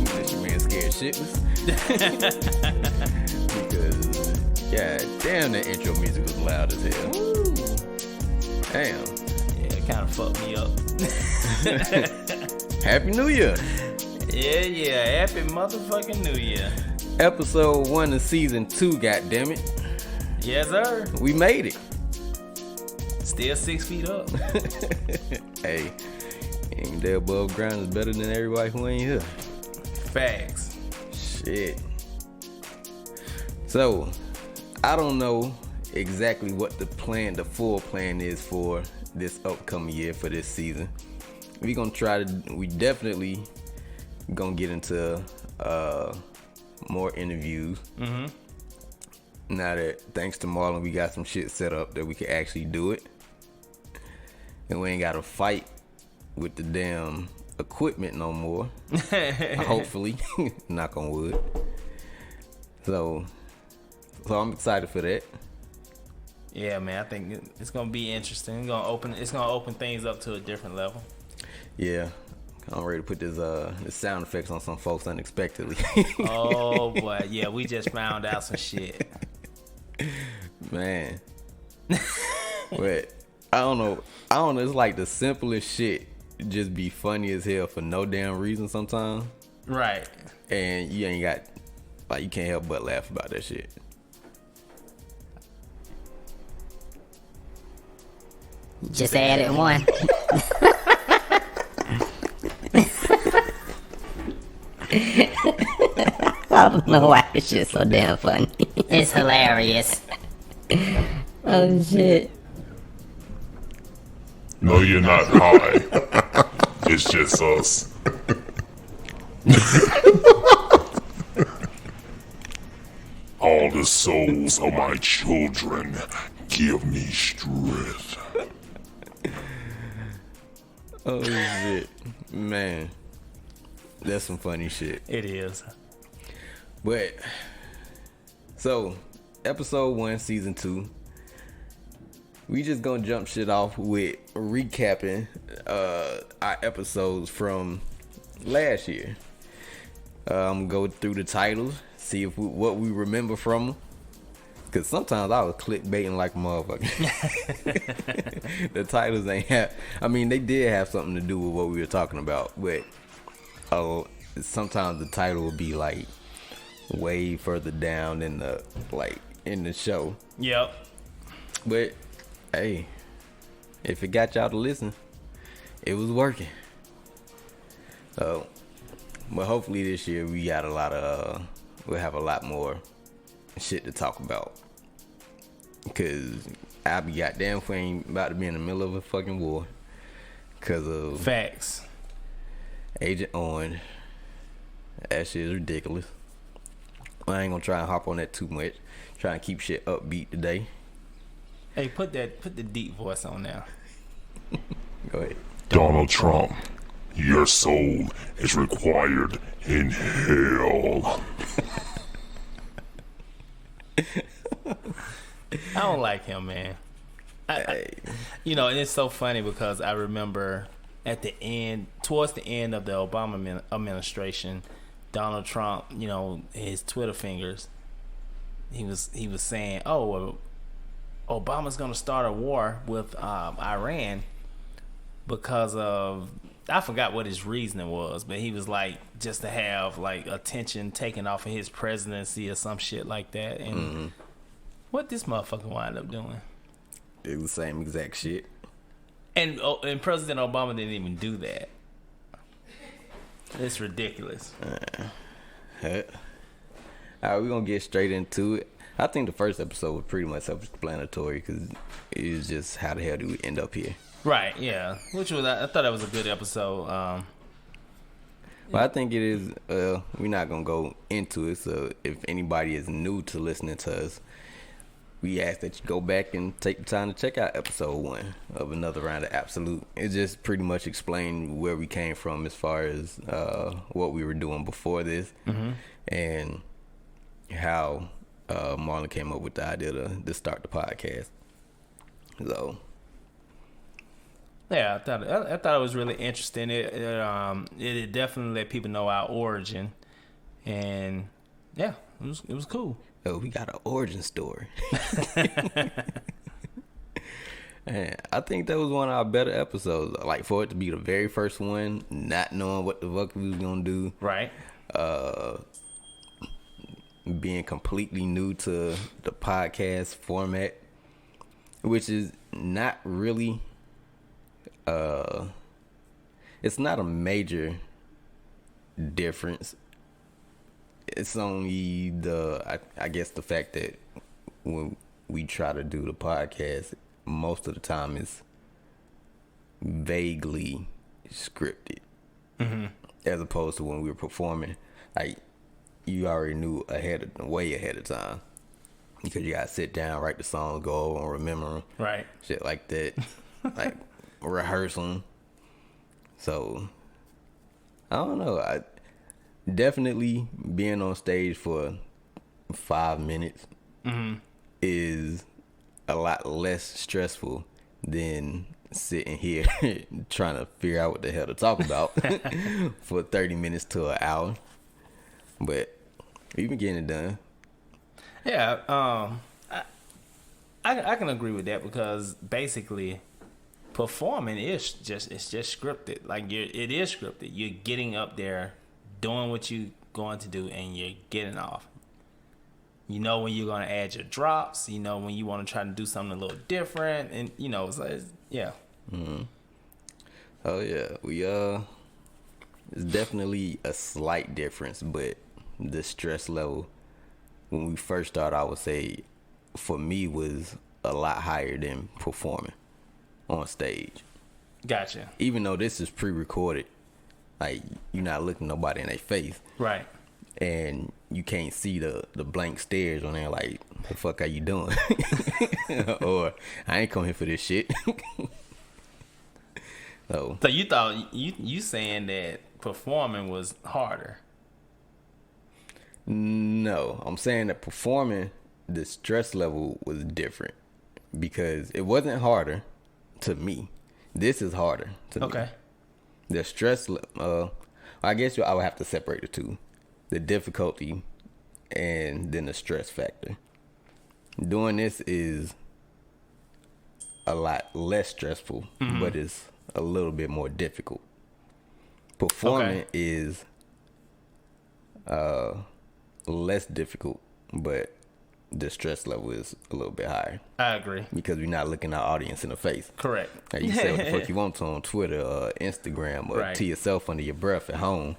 This your man scared shitless. Because, god damn, that intro music was loud as hell. Woo. Damn. Yeah, it kind of fucked me up. Happy New Year. Yeah. Happy motherfucking New Year. Episode 1 of season 2, goddammit. Yes, sir. We made it. Still 6 feet up. Hey, ain't there above ground is better than everybody who ain't here. Facts. Shit. So, I don't know exactly what the full plan is for this upcoming year, for this season. We definitely gonna get into more interviews. Mm-hmm. Now that, thanks to Marlon, we got some shit set up that we can actually do it. And we ain't gotta fight with the damn equipment no more. Hopefully. Knock on wood. So I'm excited for that. Yeah, man, I think it's gonna be interesting. It's gonna open things up to a different level. Yeah. I'm ready to put this sound effects on some folks unexpectedly. Oh boy, yeah, we just found out some shit. Man. But I don't know. It's like the simplest shit just be funny as hell for no damn reason sometimes. Right. And you ain't got, like, you can't help but laugh about that shit. Just added one. I don't know why this shit's so damn funny. It's hilarious. Oh shit. No, you're not high. It's just us. All the souls of my children give me strength. Oh shit. Man. That's some funny shit. It is. But, so, episode 1, season 2. We just gonna jump shit off with recapping our episodes from last year. I'm gonna go through the titles, see what we remember from them. Cause sometimes I was clickbaiting like a motherfucker. The titles ain't have. I mean, they did have something to do with what we were talking about, but sometimes the title will be like way further down in the show. Yep. But hey, if it got y'all to listen, it was working. So, but hopefully this year we got we'll have a lot more shit to talk about. Cause I be goddamn if we ain't about to be in the middle of a fucking war. Cause of Facts. Agent Orange. That shit is ridiculous. I ain't gonna try and hop on that too much. Trying to keep shit upbeat today. Hey, put the deep voice on now. Go ahead. Donald Trump, your soul is required in hell. I don't like him, man. And it's so funny because I remember towards the end of the Obama administration, Donald Trump, his Twitter fingers, he was saying, Obama's gonna start a war with Iran because of, I forgot what his reasoning was, but he was like, just to have like attention taken off of his presidency or some shit like that. And what this motherfucker wind up doing? It was the same exact shit. And President Obama didn't even do that. It's ridiculous. Alright, we're gonna get straight into it. I think the first episode was pretty much self-explanatory because it was just how the hell do we end up here? Right, yeah. Which was, I thought that was a good episode. Well, I think it is. We're not gonna go into it. So if anybody is new to listening to us, we ask that you go back and take the time to check out episode 1 of another round of Ab-So-Lute. It just pretty much explained where we came from as far as what we were doing before this, and how Marlon came up with the idea to start the podcast. So Yeah, I thought it was really interesting. It definitely let people know our origin, and yeah, it was cool. Oh, we got an origin story. Man, I think that was one of our better episodes. Like, for it to be the very first one, not knowing what the fuck we was gonna do, Right. being completely new to the podcast format, which is not really, it's not a major difference. It's only I guess the fact that when we try to do the podcast, most of the time it's vaguely scripted, as opposed to when we were performing. Like, you already knew way ahead of time, because you gotta sit down, write the songs, go over and remember them, Right. shit like that, like rehearse them. So I don't know. I definitely being on stage for 5 minutes is a lot less stressful than sitting here trying to figure out what the hell to talk about for 30 minutes to an hour. But we've been getting it done. Yeah. I can agree with that, because basically performing is just scripted. Like, it is scripted. You're getting up there, doing what you're going to do, and you're getting off. You know when you're going to add your drops. You know when you want to try to do something a little different, and yeah. Oh yeah, it's definitely a slight difference, but the stress level when we first started, I would say, for me, was a lot higher than performing on stage. Gotcha. Even though this is pre-recorded, like, you're not looking nobody in their face, Right. and you can't see the blank stares on there, like, the fuck are you doing? Or, I ain't come here for this shit. So So you thought you saying that performing was harder? no, I'm saying that performing, the stress level was different, because it wasn't harder to me. This is harder to me. Okay. The stress, I guess I would have to separate the two. The difficulty and then the stress factor. Doing this is a lot less stressful, but it's a little bit more difficult. Performing is less difficult, but the stress level is a little bit higher, I agree. because we're not looking our audience in the face. Correct. Like, you say what the fuck you want to on Twitter or Instagram, or Right. to yourself under your breath at home,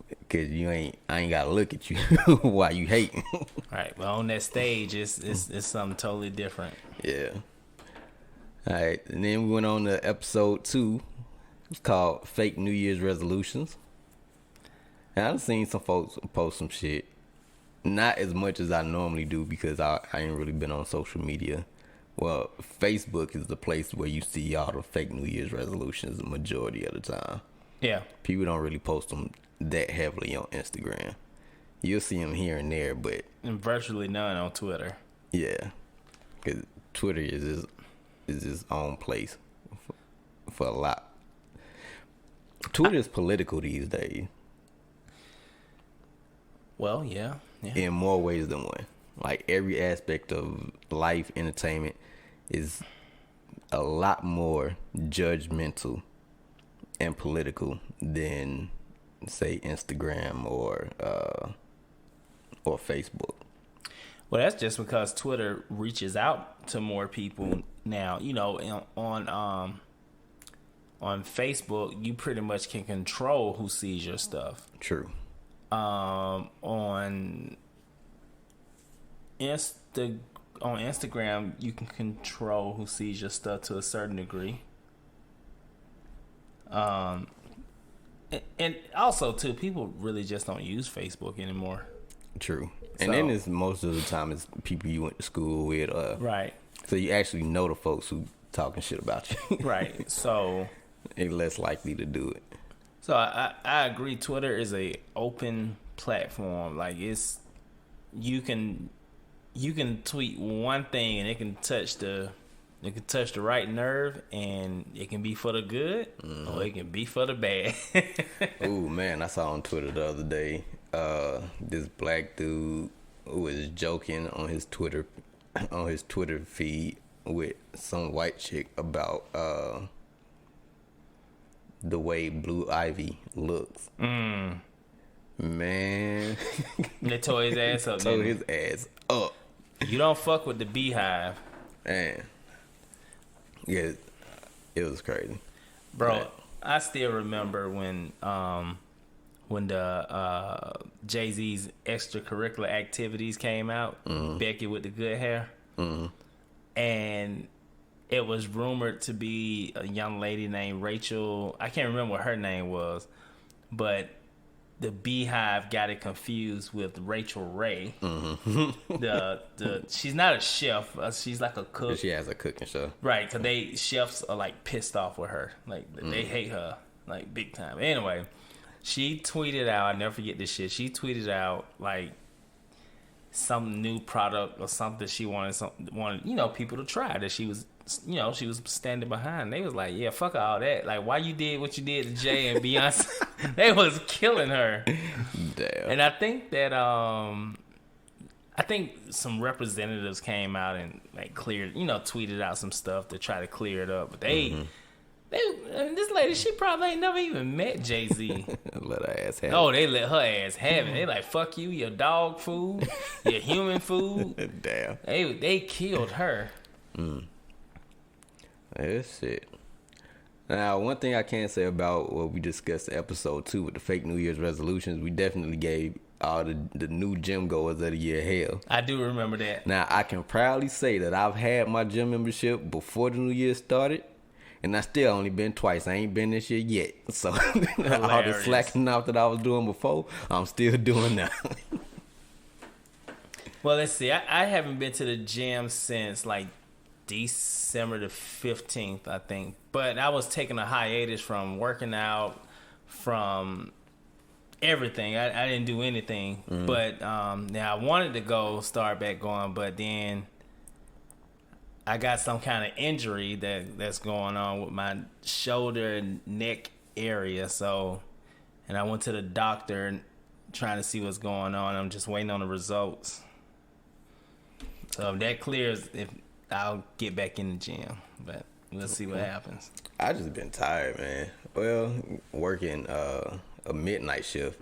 because I ain't gotta look at you while you hating. Right. Well, on that stage, it's something totally different. Yeah. All right, and then we went on to episode 2. It's called Fake New Year's Resolutions. And I've seen some folks post some shit. Not as much as I normally do, because I ain't really been on social media. Well, Facebook is the place where you see all the fake New Year's resolutions the majority of the time. Yeah. People don't really post them that heavily on Instagram. You'll see them here and there, but And virtually none on Twitter. yeah, because Twitter is its own place for a lot. Twitter is political these days Well, yeah. in more ways than one. Like, every aspect of life, entertainment, is a lot more judgmental and political than, say, Instagram or Facebook. Well, that's just because Twitter reaches out to more people now. You know, on Facebook, you pretty much can control who sees your stuff. True. On Instagram, you can control who sees your stuff to a certain degree. And also too, people really just don't use Facebook anymore. True. And then it's most of the time it's people you went to school with, Right. so you actually know the folks who talking shit about you. Right. So They're less likely to do it. So I agree. Twitter is a open platform. Like, you can tweet one thing and it can touch the It can touch the right nerve, and it can be for the good, or it can be for the bad. Ooh, man, I saw on Twitter the other day, this black dude who was joking on his Twitter feed with some white chick about the way Blue Ivy looks. Man. They tore his ass up. Tore his ass up. You don't fuck with the Beehive. Man. Yeah, it was crazy. Bro, Right. I still remember when the Jay-Z's extracurricular activities came out, Becky with the good hair. And it was rumored to be a young lady named Rachel. I can't remember what her name was, but the Beehive got it confused with Rachel Ray. She's not a chef. She's like a cook. She has a cooking show. Right, because chefs are like pissed off with her. Like they hate her like big time. Anyway, she tweeted out, I never forget this shit. She tweeted out like some new product or something she wanted people to try that she was standing behind. They was like, yeah, fuck all that. Like, why you did what you did to Jay and Beyonce? They was killing her. Damn. And I think that some representatives came out and like cleared, tweeted out some stuff to try to clear it up. But this lady, she probably ain't never even met Jay-Z. Let her ass have Oh, they let her ass have it. They like, fuck you, your dog food, your human food. it. Damn. They killed her. That's shit. Now, one thing I can say about what we discussed in episode 2 with the fake New Year's resolutions, we definitely gave all the new gym goers of the year hell. I do remember that. Now, I can proudly say that I've had my gym membership before the New Year started, and I still only been twice. I ain't been this year yet. So, all the slacking off that I was doing before, I'm still doing now. Well, let's see. I haven't been to the gym since like December the 15th, I think. But I was taking a hiatus from working out, from everything. I didn't do anything. But now I wanted to start back going, but then I got some kind of injury that's going on with my shoulder and neck area. So, and I went to the doctor trying to see what's going on. I'm just waiting on the results. So if that clears, I'll get back in the gym, but we'll see what happens. I just been tired, man. Well, working a midnight shift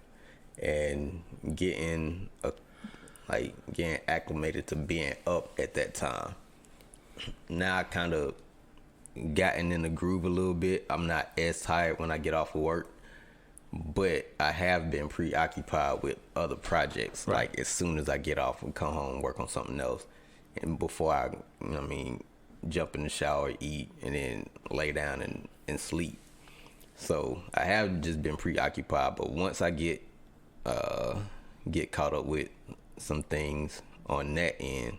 and getting acclimated to being up at that time. Now I kind of gotten in the groove a little bit. I'm not as tired when I get off of work, but I have been preoccupied with other projects. Right. Like as soon as I get off and come home, work on something else. And before I jump in the shower, eat, and then lay down and sleep. So I have just been preoccupied. But once I get caught up with some things on that end,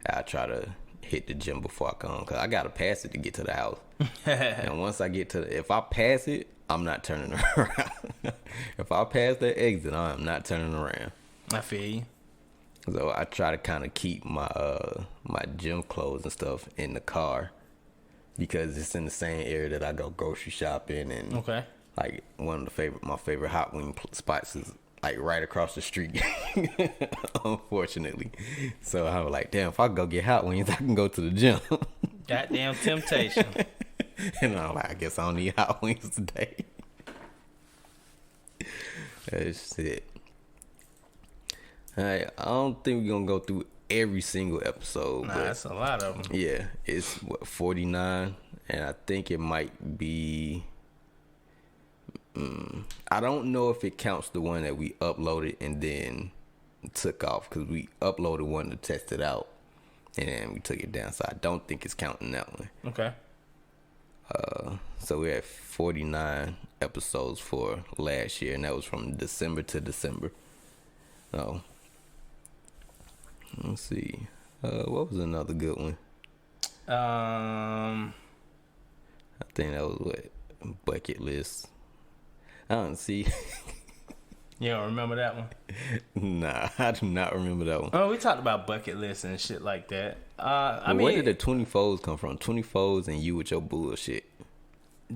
I try to hit the gym before I come, because I gotta pass it to get to the house. And once I get if I pass it, I'm not turning around. If I pass that exit, I'm not turning around. I feel you. So I try to kind of keep my my gym clothes and stuff in the car, because it's in the same area that I go grocery shopping, and Okay. like my favorite hot wing spots is like right across the street. Unfortunately, so I was like, damn, if I go get hot wings, I can go to the gym. Goddamn temptation. And I'm like, I guess I don't need hot wings today. That's it. Alright, I don't think we're gonna go through every single episode. Nah, but that's a lot of them. yeah, it's 49, and I think it might be. I don't know if it counts the one that we uploaded and then took off, because we uploaded one to test it out, and then we took it down. So I don't think it's counting that one. Okay. So we're at 49 episodes for last year, and that was from December to December. Oh. Let's see. What was another good one? I think that was bucket list. I don't see. You don't remember that one? Nah, I do not remember that one. Oh, we talked about bucket lists and shit like that. I mean, Where did the 24s come from? 24s and you with your bullshit.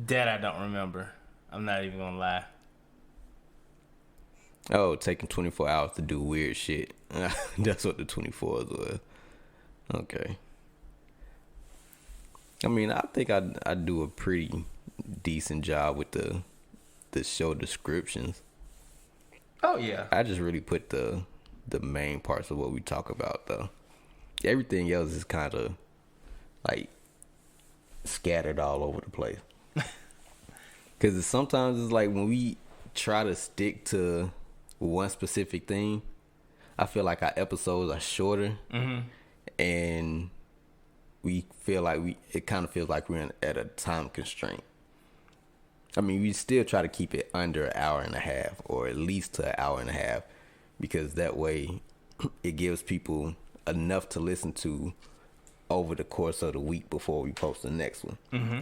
that I don't remember. I'm not even gonna lie. Oh, taking 24 hours to do weird shit. That's what the 24s was. Okay. I mean, I think I do a pretty decent job with the show descriptions. Oh yeah. I just really put the main parts of what we talk about, though. Everything else is kind of like scattered all over the place. Because sometimes it's like when we try to stick to one specific thing, I feel like our episodes are shorter, and we feel like it kind of feels like we're at a time constraint. I mean, we still try to keep it under an hour and a half, or at least to an hour and a half, because that way it gives people enough to listen to over the course of the week before we post the next one.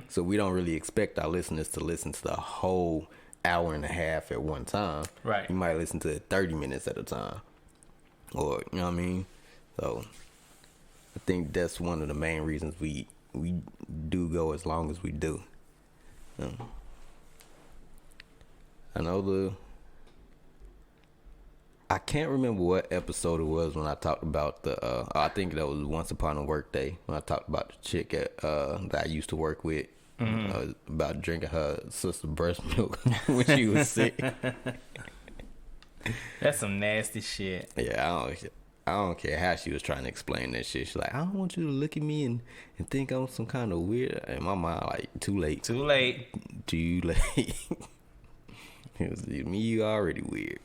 So we don't really expect our listeners to listen to the whole hour and a half at one time. Right. You might listen to it 30 minutes at a time, or you know what I mean. So I think that's one of the main reasons we do go as long as we do. I know I can't remember what episode it was when I talked about I think that was Once Upon a Workday, when I talked about the chick that I used to work with, about drinking her sister's breast milk when she was sick. That's some nasty shit. Yeah, I don't care how she was trying to explain that shit. She's like, I don't want you to look at me and think I'm some kind of weird. In my mind, like, too late. Too late. Too late. It was me, you already weird.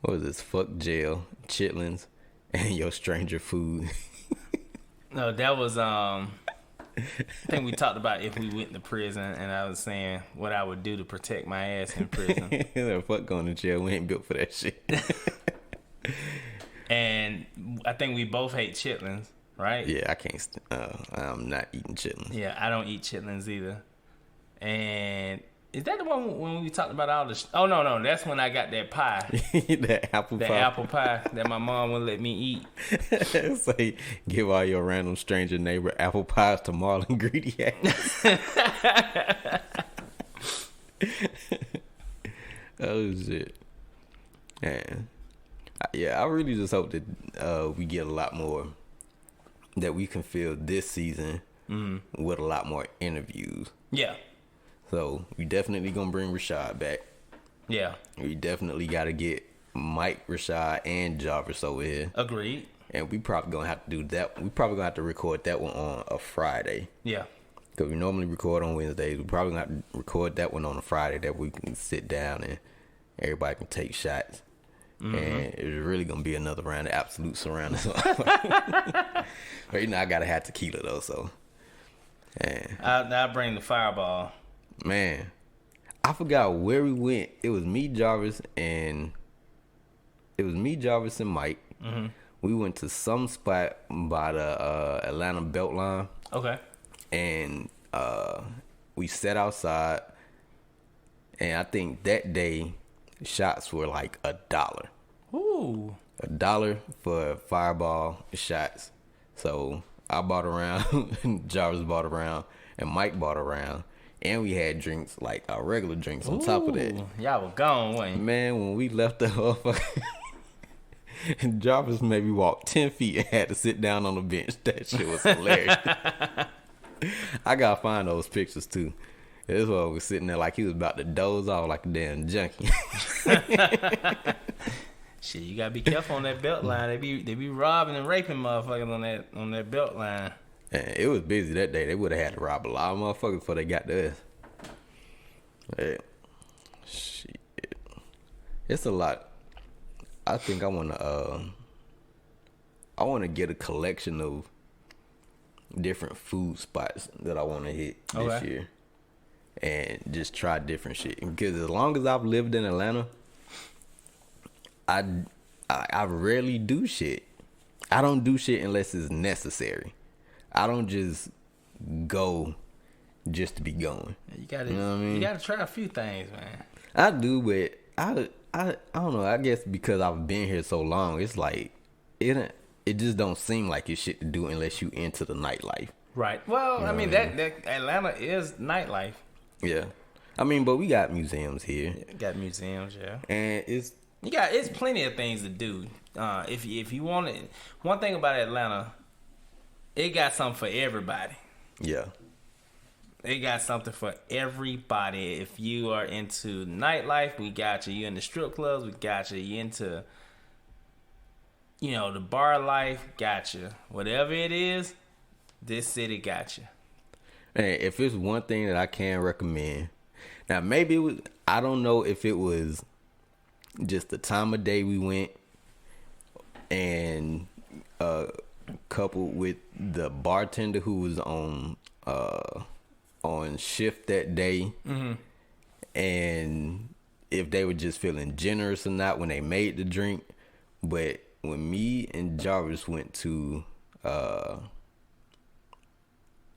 What was this? Fuck jail, chitlins, and your stranger food. No, that was I think we talked about if we went to prison, and I was saying what I would do to protect my ass in prison. Fuck going to jail. We ain't built for that shit. And I think we both hate chitlins, right? Yeah, I can't. I'm not eating chitlins. Yeah, I don't eat chitlins either. And is that the one when we talked about all the? Oh no, that's when I got that pie. That apple pie. That apple pie that my mom wouldn't let me eat. It's like, give all your random stranger neighbor apple pies to Marlon Greedy. Oh shit, man. Yeah, I really just hope that we get a lot more, that we can fill this season with a lot more interviews. Yeah. So we definitely gonna bring Rashad back. Yeah. We definitely gotta get Mike, Rashad, and Jarvis over here. Agreed. And we probably gonna have to do that. We probably gonna have to record that one on a Friday. Yeah. Because we normally record on Wednesdays. We probably gonna have to record that one on a Friday that we can sit down and everybody can take shots. And it's really gonna be another round of Ab-So-Lute surrounding. But you know, I gotta have tequila though, so. Man. I'll bring the fireball. Man, I forgot where we went. It was me, Jarvis, and Mike. We went to some spot by the Atlanta Beltline. Okay. And we sat outside, and I think that day shots were like $1. Ooh. $1 for fireball shots. So I bought a round, Jarvis bought a round, and Mike bought a round. And we had drinks, like our regular drinks on top of that. Y'all were gone, wasn't you? Man, when we left the motherfucker, Jarvis maybe walked 10 feet and had to sit down on the bench. That shit was hilarious. I gotta find those pictures too. This one was sitting there like he was about to doze off like a damn junkie. Shit, you gotta be careful on that belt line. They be robbing and raping motherfuckers on that belt line. And it was busy that day. They would have had to rob a lot of motherfuckers before they got to us. Hey, shit, it's a lot. I think I wanna get a collection of different food spots that I wanna hit this year, and just try different shit. Because as long as I've lived in Atlanta, I rarely do shit. I don't do shit unless it's necessary. I don't just go just to be going. You gotta, you know what I mean? You gotta try a few things, man. I do, but I I don't know. I guess because I've been here so long, it's like it just don't seem like it's shit to do unless you into the nightlife. Right. Well, You I know mean what I that Atlanta is nightlife. Yeah. I mean, but we got museums here, Got museums, yeah. and it's Plenty of things to do. If you want it, one thing about Atlanta, it got something for everybody. yeah. It got something for everybody. If you are into nightlife, we got you. You into strip clubs, we got you. You into, the bar life, got you. Whatever it is, this city got you. And if it's one thing that I can recommend, now maybe it was, I don't know if it was just the time of day we went and coupled with the bartender who was on shift that day, and if they were just feeling generous or not when they made the drink. But when me and Jarvis went to I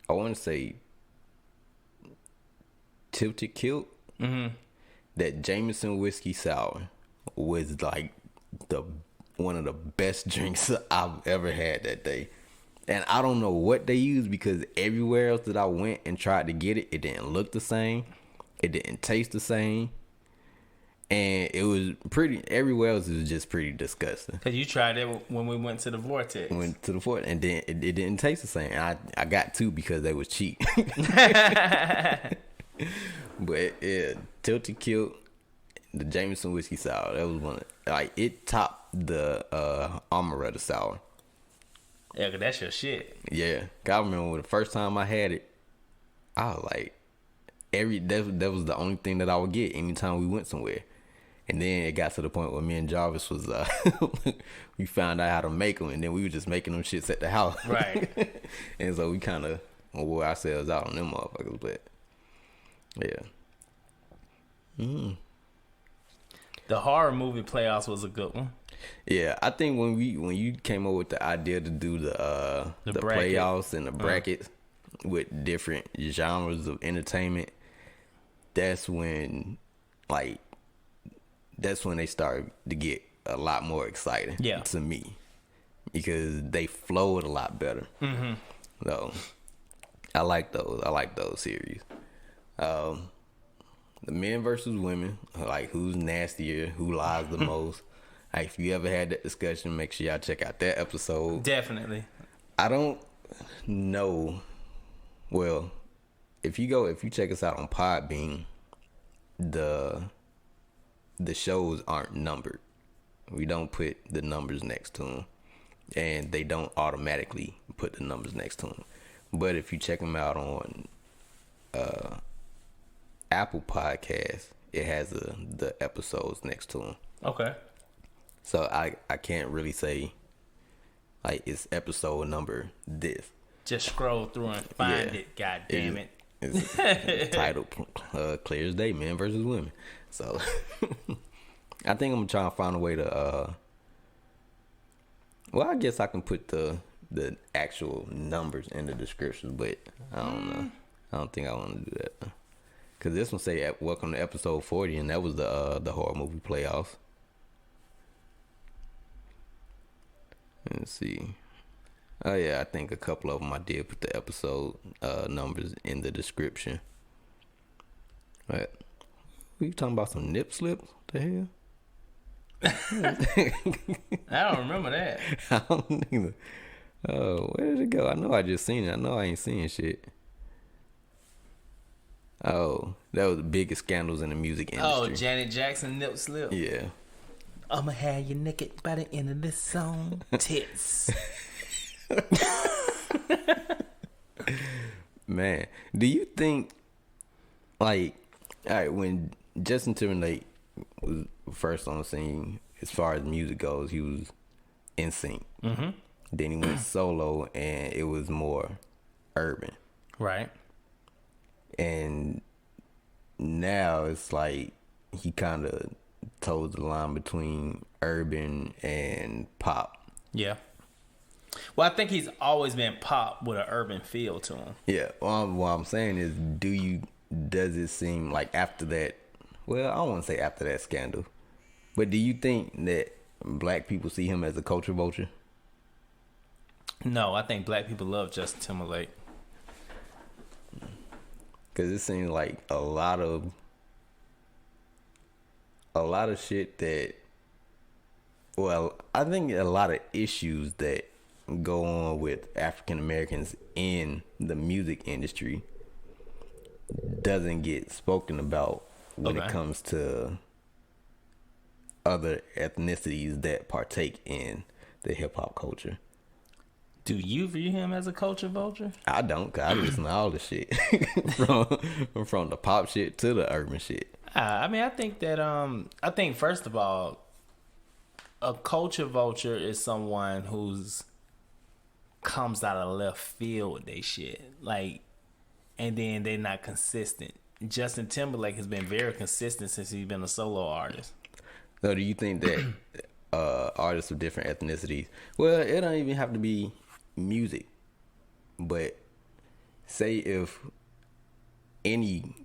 want to say Tilted Kilt, that Jameson whiskey sour was like one of the best drinks I've ever had that day. And I don't know what they used, because everywhere else that I went and tried to get it, it didn't look the same. It didn't taste the same. And it was everywhere else was just pretty disgusting. Because you tried it when we went to the Vortex. Went to the fort, and then it didn't taste the same. And I got two because they was cheap. But yeah, Tilted Kilt, the Jameson whiskey sour, that was one of, it topped the Amaretto sour. Yeah, 'cause that's your shit. Yeah, 'cause I remember the first time I had it, I was like, that was the only thing that I would get anytime we went somewhere. And then it got to the point where me and Jarvis was, we found out how to make them, and then we were just making them shits at the house. Right. And so we kind of wore ourselves out on them motherfuckers, but yeah. The horror movie playoffs was a good one. Yeah, I think when you came up with the idea to do the bracket. playoffs and the brackets with different genres of entertainment, that's when they started to get a lot more exciting to me, because they flowed a lot better. So I like those series. The men versus women, like who's nastier, who lies the most. If you ever had that discussion, make sure y'all check out that episode. Definitely. I don't know. Well, if you check us out on Podbean, the shows aren't numbered. We don't put the numbers next to them, and they don't automatically put the numbers next to them. But if you check them out on Apple Podcasts, it has the episodes next to them. Okay. So I can't really say it's episode number this. Just scroll through and find it. God damn it. It's titled Clear as Day, Men versus Women. So I think I'm trying to find a way to well, I guess I can put the actual numbers in the description, but I don't know. I don't think I want to do that. Cause this one say welcome to episode 40, and that was the horror movie playoffs. Let's see. Oh yeah, I think a couple of them I did put the episode numbers in the description. Right. We talking about some nip slips? What the hell? I don't remember that. I don't either. Oh, where did it go? I know I just seen it. I know I ain't seeing shit. Oh, that was the biggest scandals in the music industry. Oh, Janet Jackson nip slip. Yeah. I'ma have you naked by the end of this song. Tits. Man, do you think, when Justin Timberlake was first on the scene, as far as music goes, he was in sync. Mm-hmm. Then he went solo, and it was more urban. Right. And now it's like he kind of toes the line between urban and pop. Yeah. Well, I think he's always been pop with an urban feel to him. Yeah. What I'm saying is, does it seem like after that? Well, I don't want to say after that scandal, But do you think that black people see him as a culture vulture? No, I think black people love Justin Timberlake. Because it seems like a lot of shit that, well, I think a lot of issues that go on with African Americans in the music industry doesn't get spoken about when it comes to other ethnicities that partake in the hip hop culture. Do you view him as a culture vulture? I don't, cause I listen to all the shit from the pop shit to the urban shit. I mean, I think that I think first of all, a culture vulture is someone who's comes out of left field with they shit, like, and then they're not consistent. Justin Timberlake has been very consistent since he's been a solo artist. So do you think that artists of different ethnicities, well, it don't even have to be music, but say if any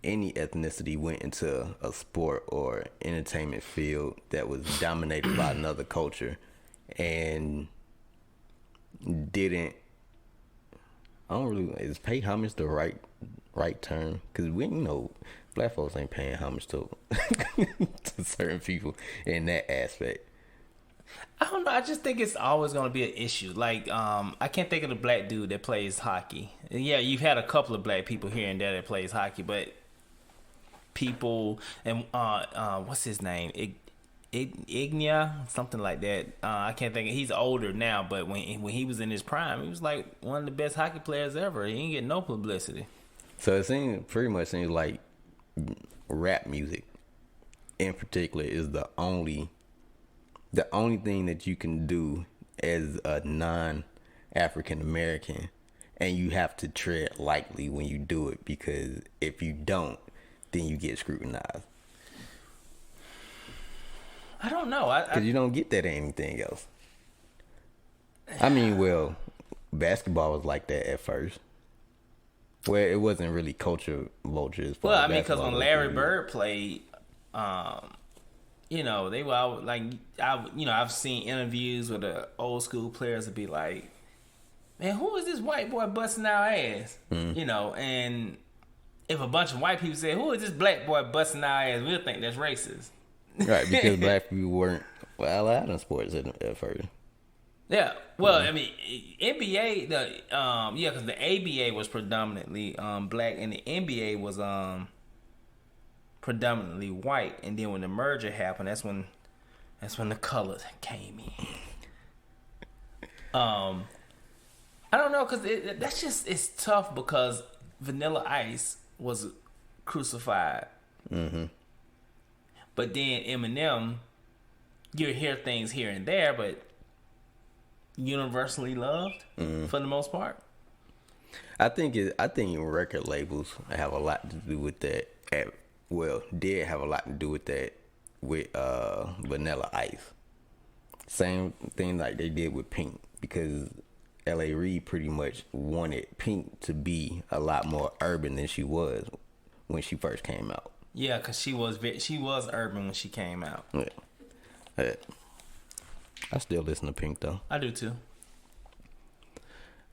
ethnicity went into a sport or entertainment field that was dominated by another culture and didn't, I don't really, is pay homage the right term? Because we, black folks ain't paying homage to to certain people in that aspect. I don't know. I just think it's always going to be an issue. Like, I can't think of the black dude that plays hockey. Yeah, you've had a couple of black people here and there that plays hockey, but people and what's his name? Ignia, something like that. I can't think. He's older now, but when he was in his prime, he was like one of the best hockey players ever. He didn't get no publicity. So it pretty much seems like rap music, in particular, is the only thing that you can do as a non-African American, and you have to tread lightly when you do it, because if you don't, then you get scrutinized. I don't know. Because you don't get that in anything else. I mean, well, basketball was like that at first, where it wasn't really culture vultures. Well, I mean, because when Larry Bird played, they were all, like, I've seen interviews with the old school players that be like, man, who is this white boy busting our ass? And if a bunch of white people say, who is this black boy busting our ass, we'll think that's racist. Right, because black people weren't allowed in sports at first. Yeah, well, I mean, NBA, because the ABA was predominantly black, and the NBA was predominantly white. And then when the merger happened, that's when the colors came in. I don't know, because it's tough because Vanilla Ice was crucified. Mm-hmm. But then Eminem, you hear things here and there, but universally loved for the most part. I think record labels have a lot to do with that. Did have a lot to do with that with Vanilla Ice. Same thing like they did with Pink, because L.A. Reid pretty much wanted Pink to be a lot more urban than she was when she first came out. Yeah, because she was urban when she came out. Yeah. I still listen to Pink, though. I do, too.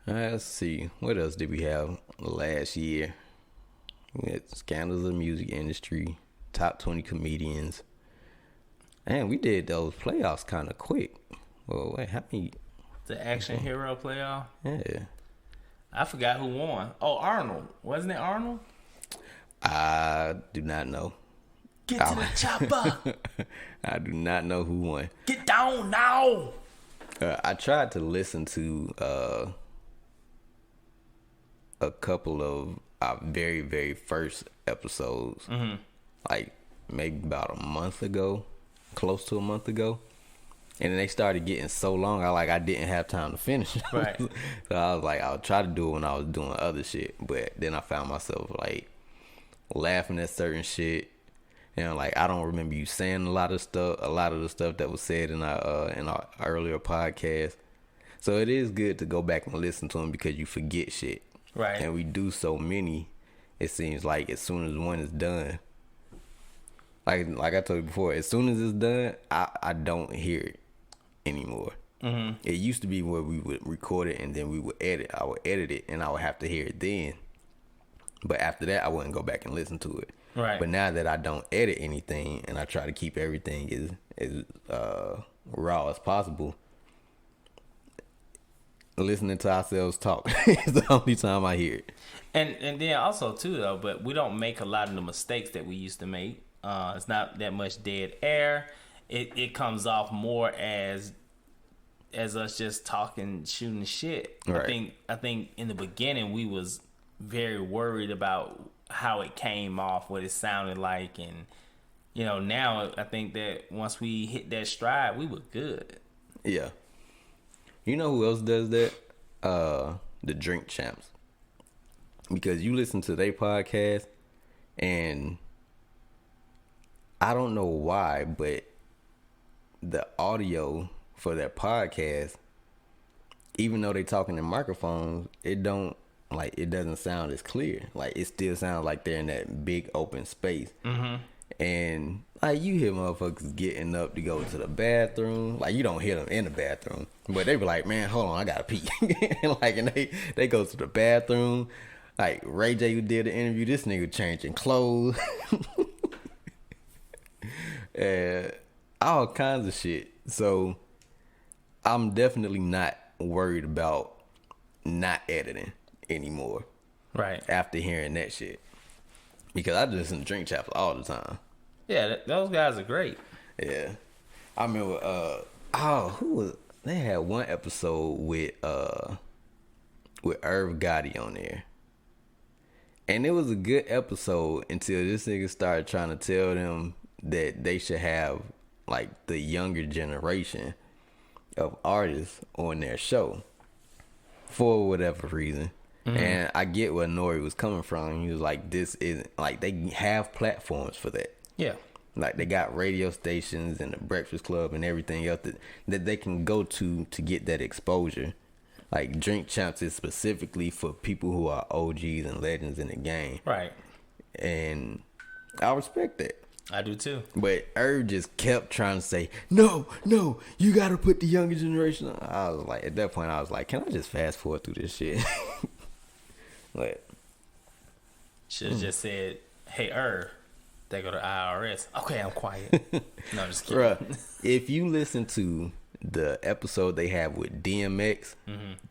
All right, let's see. What else did we have last year? We had scandals of the music industry, top 20 comedians. And we did those playoffs kind of quick. Well, wait, how many? The Action Hero playoff? Yeah. I forgot who won. Oh, Arnold. Wasn't it Arnold? I do not know. Get to the chopper. I do not know who won. Get down now. I tried to listen to a couple of our very, very first episodes, like maybe about a month ago, close to a month ago. And then they started getting so long, I didn't have time to finish. Right. So I was like, I'll try to do it when I was doing other shit. But then I found myself like laughing at certain shit. And like, I don't remember you saying a lot of the stuff that was said in our earlier podcast. So it is good to go back and listen to them, because you forget shit. Right. And we do so many, it seems like as soon as one is done, like I told you before, as soon as it's done, I don't hear it anymore. Mm-hmm. It used to be where we would record it and then we would edit. I would edit it and I would have to hear it then. But after that, I wouldn't go back and listen to it. Right. But now that I don't edit anything and I try to keep everything as raw as possible, listening to ourselves talk is the only time I hear it. And then also too though, but we don't make a lot of the mistakes that we used to make. It's not that much dead air. It comes off more as us just talking, shooting shit. Right. I think in the beginning we was very worried about how it came off, what it sounded like, and now I think that once we hit that stride, we were good. Yeah. You know who else does that? The Drink Champs. Because you listen to their podcast, and I don't know why, but the audio for their podcast, even though they talking in microphones, it doesn't sound as clear. Like, it still sounds like they're in that big open space. Mm-hmm. And like, you hear motherfuckers getting up to go to the bathroom. Like, you don't hear them in the bathroom, but they be like, man, hold on, I gotta pee. and they go to the bathroom. Like, Ray J, who did the interview, this nigga changing clothes. And all kinds of shit. So I'm definitely not worried about not editing anymore. Right. After hearing that shit. Because I just listen to Drink Champs all the time. Yeah, those guys are great. Yeah. I remember, they had one episode with Irv Gotti on there. And it was a good episode until this nigga started trying to tell them that they should have, like, the younger generation of artists on their show for whatever reason. Mm-hmm. And I get where Nori was coming from. He was like, this isn't, like, they have platforms for that. Yeah. Like, they got radio stations and the Breakfast Club and everything else that they can go to get that exposure. Like, Drink Champs is specifically for people who are OGs and legends in the game. Right. And I respect that. I do too. But Irv just kept trying to say, no, you got to put the younger generation on. I was like, at that point, I was like, can I just fast forward through this shit? Like, should have just said, hey, Irv, they go to IRS. Okay, I'm quiet. No, I'm just kidding. Bruh, if you listen to the episode they have with DMX,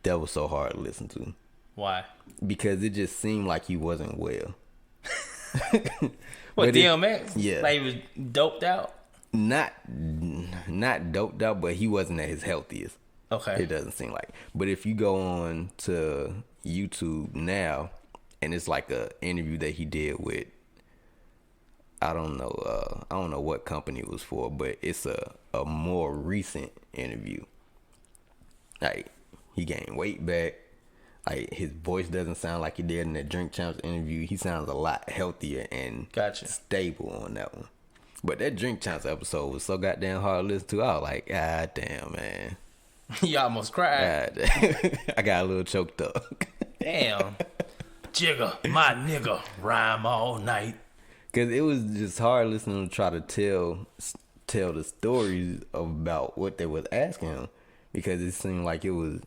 that was so hard to listen to. Why? Because it just seemed like he wasn't well. What, DMX? Yeah. Like he was doped out? Not doped out, but he wasn't at his healthiest. Okay. It doesn't seem like. But if you go on to YouTube now, and it's like a interview that he did with, I don't know what company it was for, but it's a more recent interview. Like, he gained weight back. Like, his voice doesn't sound like he did in that Drink Champs interview. He sounds a lot healthier and stable on that one. But that Drink Champs episode was so goddamn hard to listen to. I was like, God damn, man. You almost cried. God damn. I got a little choked up. Damn. Jigger, my nigga, rhyme all night. Because it was just hard listening to try to tell the stories about what they was asking him. Because it seemed like it was,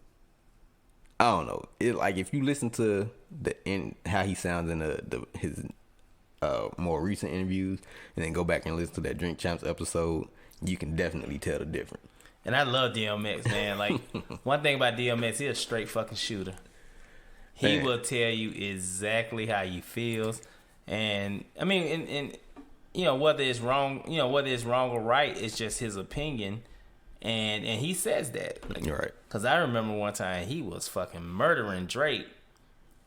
I don't know. It, like, if you listen to how he sounds in his more recent interviews, and then go back and listen to that Drink Champs episode, you can definitely tell the difference. And I love DMX, man. Like, one thing about DMX, he's a straight fucking shooter. He will tell you exactly how he feels. And I mean, and you know, whether it's wrong or right, it's just his opinion. And he says that. Like, right. Because I remember one time he was fucking murdering Drake.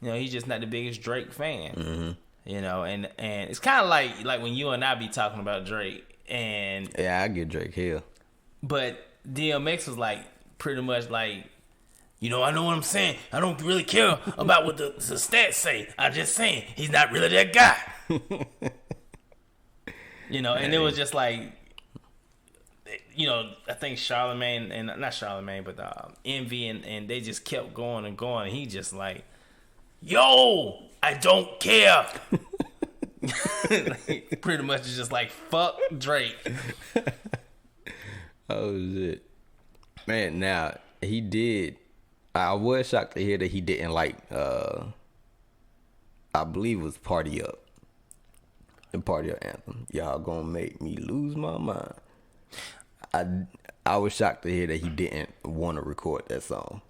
You know, he's just not the biggest Drake fan. Mm-hmm. You know, and it's kind of like when you and I be talking about Drake. And yeah, I get Drake here. But DMX was like, pretty much like, you know, I know what I'm saying. I don't really care about what the stats say. I'm just saying he's not really that guy. You know, and it was just like, you know, I think Charlemagne, and not Charlemagne, but Envy, and they just kept going and going. And he just like, yo, I don't care. Like, pretty much it's just like, fuck Drake. Oh shit, man. Now he did. I was shocked to hear that he didn't like. I believe it was "Party Up," the "Party Up" anthem. Y'all gonna make me lose my mind. I was shocked to hear that he didn't want to record that song.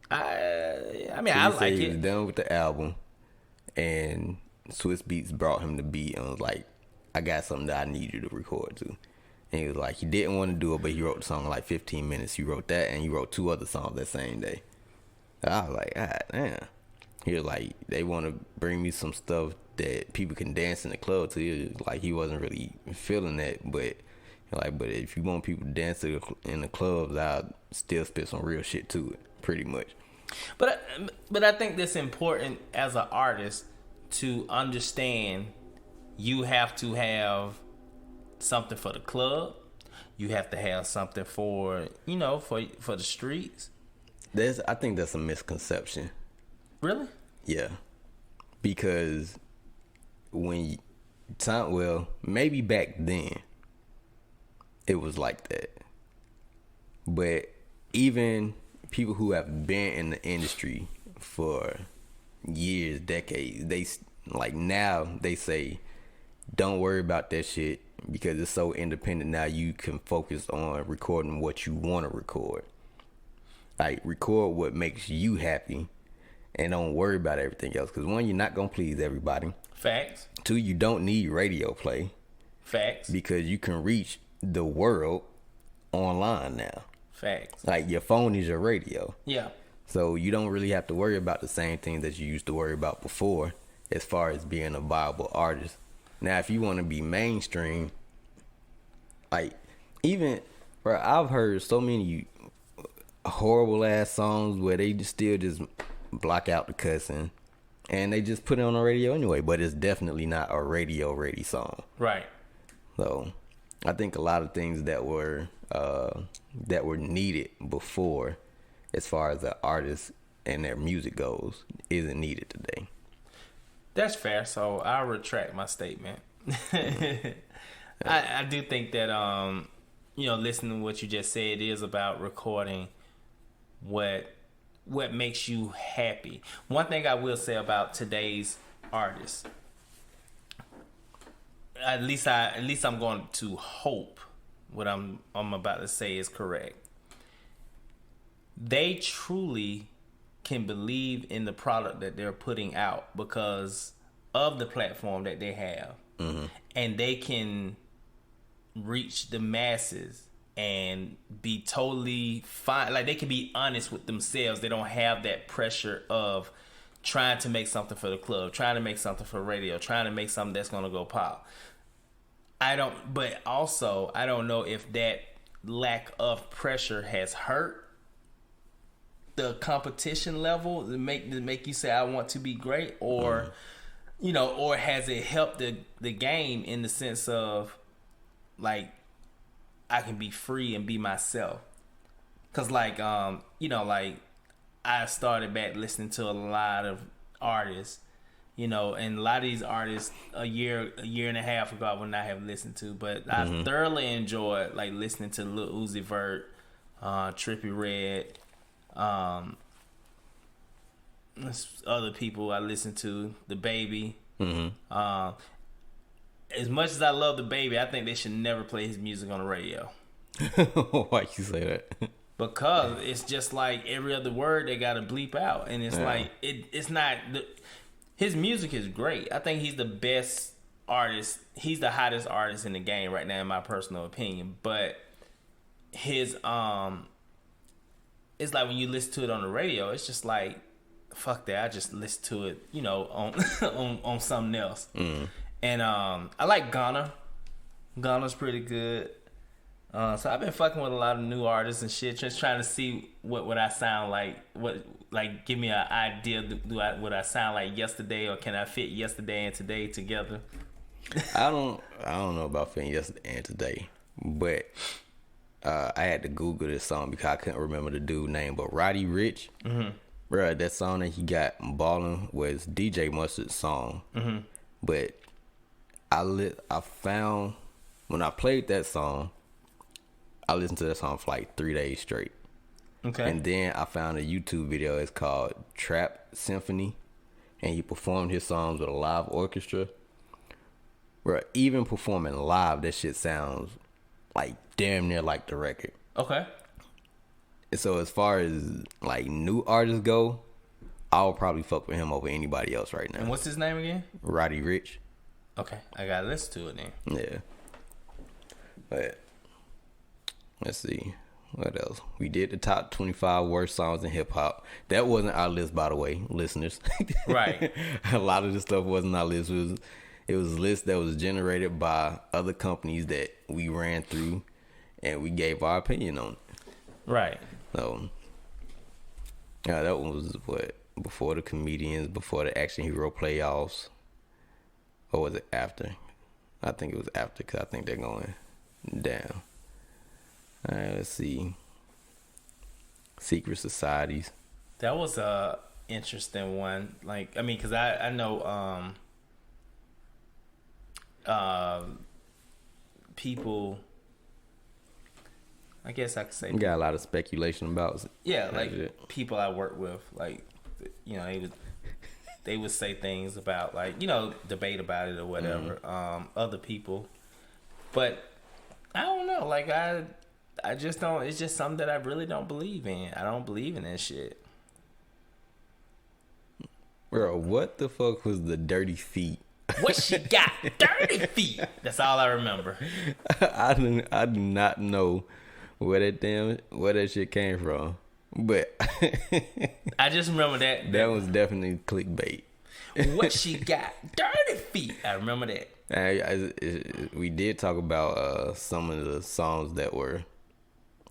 I mean, I like He it. was done with the album, and Swiss Beats brought him the beat and was like, "I got something that I need you to record to." And he was like, he didn't want to do it, but he wrote the song in like 15 minutes. He wrote that, and he wrote 2 other songs that same day. I was like, ah, damn. He was like, they want to bring me some stuff that people can dance in the club to. It was like he wasn't really feeling that, but like, but if you want people to dance in the clubs, I'll still spit some real shit to it, pretty much. But I think that's important as an artist to understand. You have to have something for the club. You have to have something for for the streets. I think that's a misconception. Really? Yeah, because maybe back then it was like that, but even people who have been in the industry for years, decades, they like now they say, don't worry about that shit because it's so independent now. You can focus on recording what you want to record. Like, record what makes you happy and don't worry about everything else. Because 1, you're not going to please everybody. Facts. 2, you don't need radio play. Facts. Because you can reach the world online now. Facts. Like, your phone is your radio. Yeah. So you don't really have to worry about the same things that you used to worry about before as far as being a viable artist. Now, if you want to be mainstream, like, even, bro, I've heard so many horrible ass songs where they still just block out the cussing and they just put it on the radio anyway, but it's definitely not a radio ready song. Right. So I think a lot of things that were needed before, as far as the artist and their music goes, isn't needed today. That's fair. So I'll retract my statement. I do think that listening to what you just said, it is about recording what makes you happy. One thing I will say about today's artists, at least I'm going to hope what I'm about to say is correct. They truly can believe in the product that they're putting out because of the platform that they have. Mm-hmm. And they can reach the masses and be totally fine. Like, they can be honest with themselves. They don't have that pressure of trying to make something for the club, trying to make something for radio, trying to make something that's going to go pop. But also, I don't know if that lack of pressure has hurt the competition level to make you say, I want to be great, or or has it helped the game in the sense of, like, I can be free and be myself. Cause like I started back listening to a lot of artists, and a lot of these artists a year and a half ago I would not have listened to, but I thoroughly enjoyed like listening to Lil Uzi Vert, Trippie Redd, other people I listened to, The Baby. As much as I love The Baby, I think they should never play his music on the radio. Why you say that? Because it's just like every other word they gotta bleep out, and it's like it's not. His music is great. I think he's the best artist. He's the hottest artist in the game right now, in my personal opinion. But his it's like when you listen to it on the radio, it's just like, fuck that. I just listen to it, on on something else. And I like Ghana. Ghana's pretty good. So I've been fucking with a lot of new artists and shit, just trying to see what I sound like. Give me an idea. Would I sound like yesterday, or can I fit yesterday and today together? I don't know about fitting yesterday and today, but I had to Google this song because I couldn't remember the dude's name. But Roddy Ricch, bro, that song that he got Ballin' was DJ Mustard's song. But I found when I played that song, I listened to that song for like 3 days straight. Okay. And then I found a YouTube video. It's called Trap Symphony, and he performed his songs with a live orchestra. Bro, even performing live, that shit sounds like damn near like the record. Okay. And so as far as like new artists go, I'll probably fuck with him over anybody else right now. And what's his name again? Roddy Ricch. Okay, I gotta listen to it then. Yeah. But let's see. What else? We did the top 25 worst songs in hip hop. That wasn't our list, by the way, listeners. Right. A lot of the stuff wasn't our list. It was a list that was generated by other companies that we ran through, and we gave our opinion on it. Right. So, yeah, that one was what? Before the comedians, before the Action Hero playoffs. Or was it after? I think it was after, because I think they're going down. All right, let's see. Secret societies. That was a interesting one. Like, I mean, because I know people, I guess I could say. We got a lot of speculation about it. Yeah, like people I work with, like, you know, they would say things about, like, you know, debate about it or whatever. Other people, but I don't know. Like I just don't. It's just something that I really don't believe in. I don't believe in that shit. Bro, what the fuck was the dirty feet? What she got? Dirty feet. That's all I remember. I do not know where that shit came from. But I just remember that. That was definitely clickbait. What she got? Dirty feet. I remember that. We did talk about some of the songs that were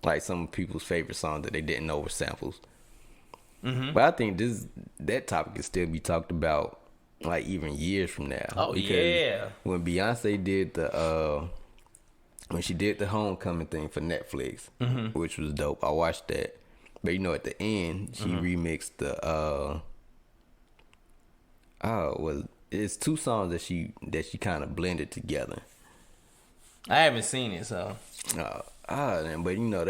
like some people's favorite songs that they didn't know were samples. Mm-hmm. But I think that topic can still be talked about like even years from now. Oh, yeah. When Beyonce did when she did the Homecoming thing for Netflix, which was dope. I watched that. But you know, at the end, she remixed it's two songs that she kind of blended together. I haven't seen it, so. But you know,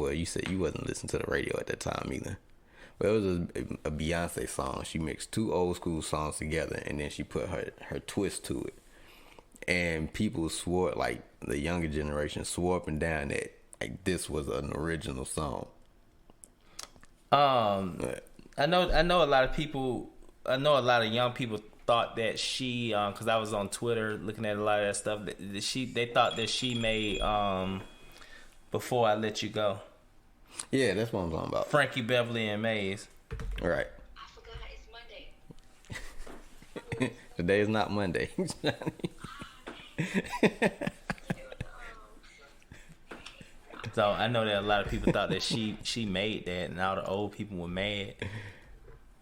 you said you wasn't listening to the radio at that time either. But it was a Beyonce song. She mixed two old school songs together, and then she put her twist to it. And people swore, like the younger generation swore up and down that like this was an original song. I know a lot of people. I know a lot of young people thought that she, because I was on Twitter looking at a lot of that stuff. They thought that she made Before I Let You Go. Yeah, that's what I'm talking about. Frankie Beverly and Maze. All right. I forgot it's Monday. Today is not Monday. So I know that a lot of people thought that she made that, and all the old people were mad.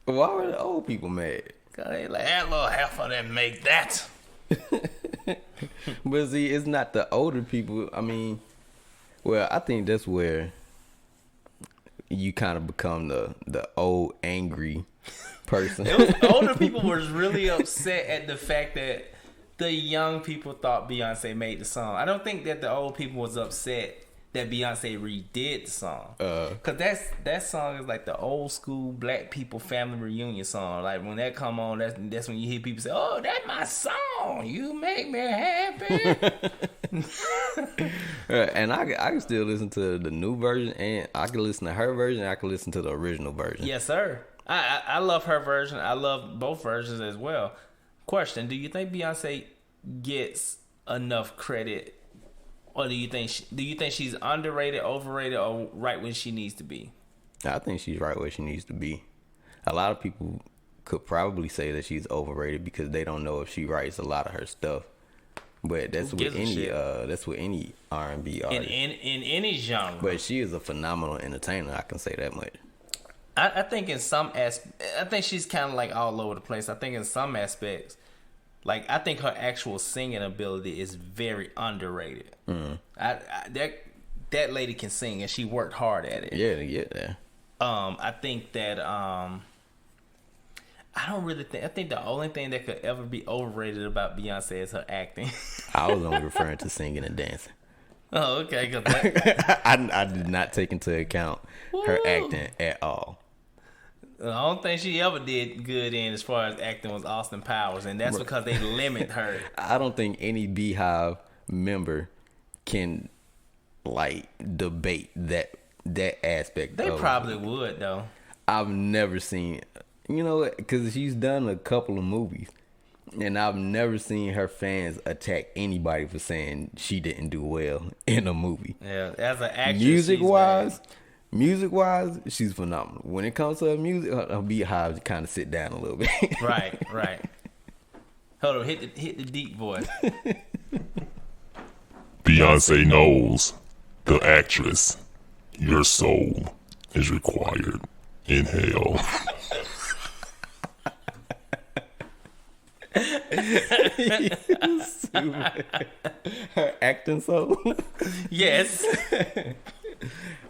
Why were the old people mad? Cause they like, that little heifer didn't make that. But see, it's not the older people. I mean, well, I think that's where you kind of become the old angry person. Older people were really upset at the fact that the young people thought Beyonce made the song. I don't think that the old people was upset that Beyonce redid the song. Cause that song is like the old school black people family reunion song. Like when that come on, that's when you hear people say, "Oh, that's my song. You make me happy." And I can still listen to the new version, and I can listen to her version, and I can listen to the original version. Yes, sir. I love her version. I love both versions as well. Question: do you think Beyonce gets enough credit? Or do you think she's underrated, overrated, or right where she needs to be? I think she's right where she needs to be. A lot of people could probably say that she's overrated because they don't know if she writes a lot of her stuff. But that's with any R&B artist. In any genre. But she is a phenomenal entertainer. I can say that much. I think in some aspects, I think she's kind of like all over the place. I think in some aspects, like I think her actual singing ability is very underrated. Mm. That lady can sing, and she worked hard at it. Yeah, to get there. I think that I don't really think. I think the only thing that could ever be overrated about Beyonce is her acting. I was only referring to singing and dancing. Oh, okay. 'Cause I did not take into account her acting at all. the only thing she ever did good in as far as acting was Austin Powers, and that's because they limit her. I don't think any Beehive member can like debate that aspect. They of probably would though. I've never seen, because she's done a couple of movies, and I've never seen her fans attack anybody for saying she didn't do well in a movie. Yeah, as an actress, Music wise, she's phenomenal. When it comes to her music, her Beehive kind of sit down a little bit. right. Hold on, hit the deep voice. Beyonce knows, the actress, your soul is required in hell. Her acting soul. Yes.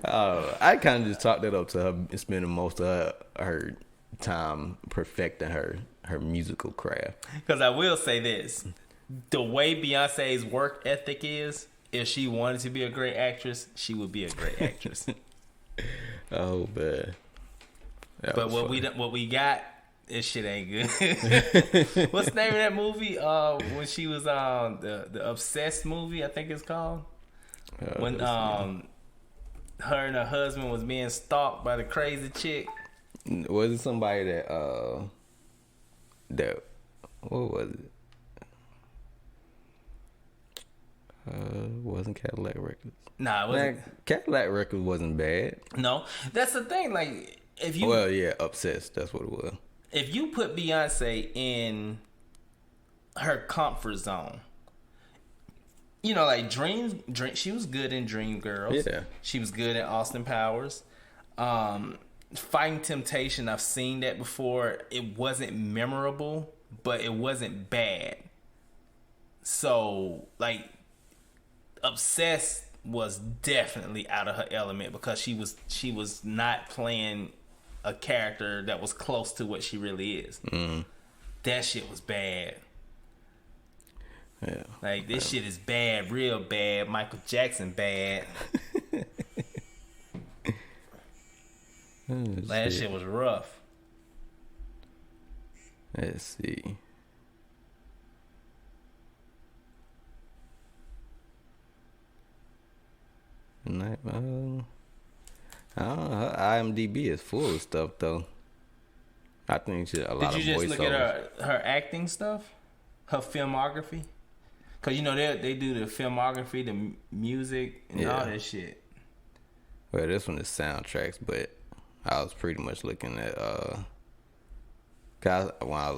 I kind of just chalked that up to her spending most of her time perfecting her musical craft. Because I will say this. The way Beyonce's work ethic is, if she wanted to be a great actress, she would be a great actress. Oh, man. But what we got, this shit ain't good. What's the name of that movie? When she was on the Obsessed movie, I think it's called. When her and her husband was being stalked by the crazy chick. Was it somebody that what was it? Wasn't Cadillac Records? Nah, it wasn't. Cadillac Records wasn't bad. No, that's the thing. Like, if you Obsessed. That's what it was. If you put Beyonce in her comfort zone, like Dream, she was good in Dreamgirls. Yeah. She was good in Austin Powers. Fighting Temptation, I've seen that before. It wasn't memorable, but it wasn't bad. So, like, Obsessed was definitely out of her element because she was not playing a character that was close to what she really is. That shit was bad. Yeah. Like, this shit is bad, real bad. Michael Jackson bad. That shit was rough. Let's see. I don't know. Her IMDb is full of stuff though. I think she a lot of voiceovers. Did you just look at her acting stuff? Her filmography? Cause they do the filmography, the music, and all that shit. Well, this one is soundtracks, but I was pretty much looking at when I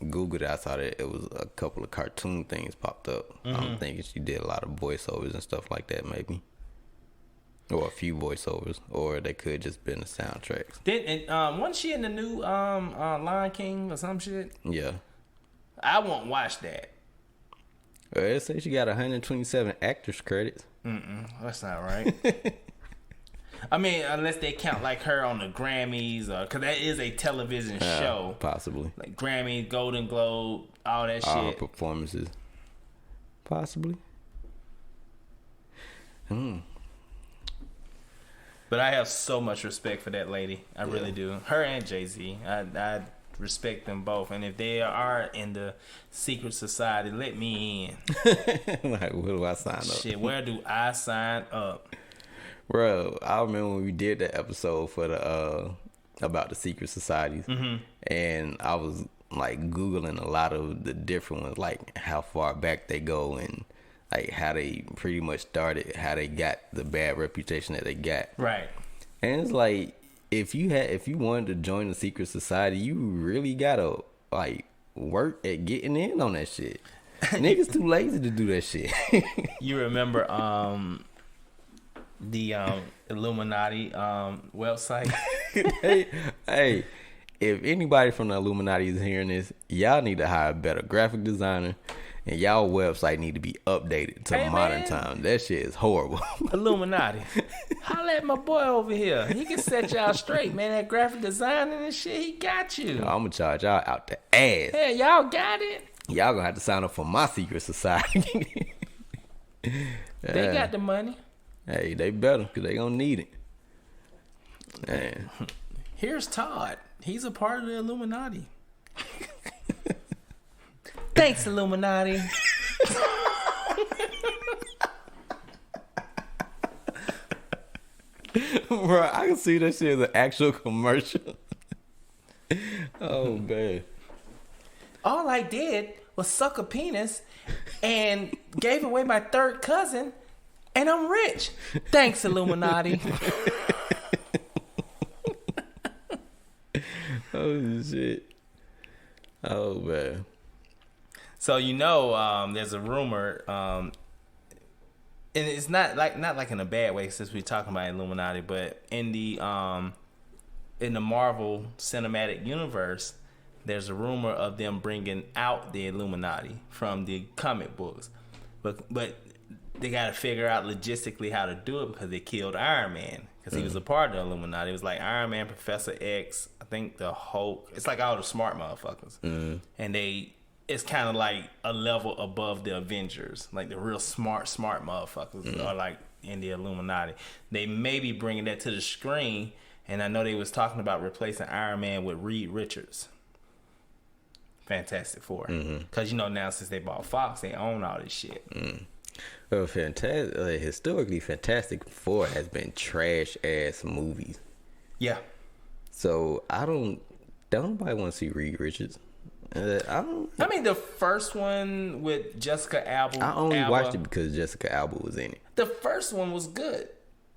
Googled it, I saw that it was a couple of cartoon things popped up. I'm thinking she did a lot of voiceovers and stuff like that, maybe. Or a few voiceovers, or they could just been the soundtracks. Wasn't she in the new Lion King or some shit? Yeah. I won't watch that. Well, it says she got 127 actors credits. That's not right. I mean, unless they count like her on the Grammys, because that is a television show. Possibly. Like Grammy, Golden Globe, all that All shit. performances. Possibly. But I have so much respect for that lady. I really do. Her and Jay-Z. I respect them both. And if they are in the secret society, let me in. Like, where do I sign up? Shit, where do I sign up? Bro, I remember when we did that episode for the about the secret societies, and I was like Googling a lot of the different ones, like how far back they go and like how they pretty much started, how they got the bad reputation that they got. Right. And it's like if you wanted to join the secret society, you really gotta like work at getting in on that shit. Niggas too lazy to do that shit. You remember the Illuminati website? hey, if anybody from the Illuminati is hearing this, y'all need to hire a better graphic designer And y'all website need to be updated to Hey, modern man. time. That shit is horrible. Illuminati. Holla at my boy over here. He can set y'all straight, man. That graphic design and shit, he got you. I'm gonna charge y'all out the ass. Yeah, y'all got it. Y'all gonna have to sign up for my secret society. They got the money. Hey, they better, because they gonna need it. Man. Here's Todd. He's a part of the Illuminati. Thanks, Illuminati. Bro, I can see that shit as an actual commercial. Oh, man. All I did was suck a penis and gave away my third cousin, and I'm rich. Thanks, Illuminati. Oh, shit. Oh, man. So there's a rumor, and it's not like in a bad way since we're talking about Illuminati, but in the Marvel Cinematic Universe, there's a rumor of them bringing out the Illuminati from the comic books, but they got to figure out logistically how to do it because they killed Iron Man because he was a part of the Illuminati. It was like Iron Man, Professor X, I think the Hulk. It's like all the smart motherfuckers, and it's kind of like a level above the Avengers, like the real smart motherfuckers are like in the Illuminati. They may be bringing that to the screen, and I know they was talking about replacing Iron Man with Reed Richards. Fantastic Four, because now since they bought Fox, they own all this shit. Well, historically, Fantastic Four has been trash ass movies. Yeah, So don't nobody want to see Reed Richards. I mean the first one with Jessica Alba. I only watched it because Jessica Alba was in it. The first one was good,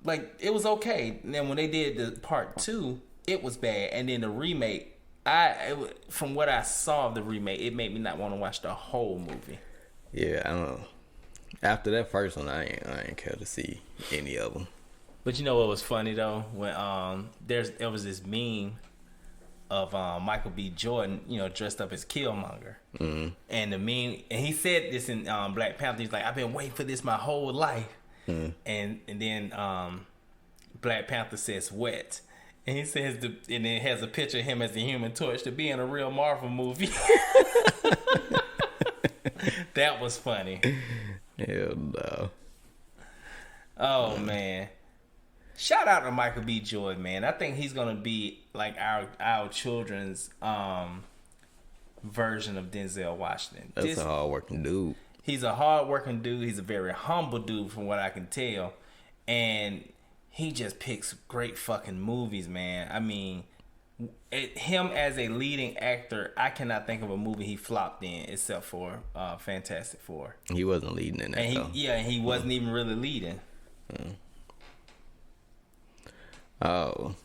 like it was okay. And then when they did the part 2, it was bad. And then the remake, from what I saw of the remake, it made me not want to watch the whole movie. Yeah, I don't know. After that first one, I ain't care to see any of them. But you know what was funny though? When there was this meme of Michael B. Jordan, dressed up as Killmonger, and the meme, and he said this in Black Panther. He's like, "I've been waiting for this my whole life," and then Black Panther says "wet," and he says, and it has a picture of him as the Human Torch to be in a real Marvel movie. That was funny. Hell no. Oh man. Shout out to Michael B. Jordan, man. I think he's gonna be like our children's version of Denzel Washington. That's a hard working dude. He's a hard working dude. He's a very humble dude from what I can tell. And he just picks great fucking movies, man. I mean, him as a leading actor, I cannot think of a movie he flopped in except for Fantastic Four. He wasn't leading in that, And though. he wasn't even really leading. Oh,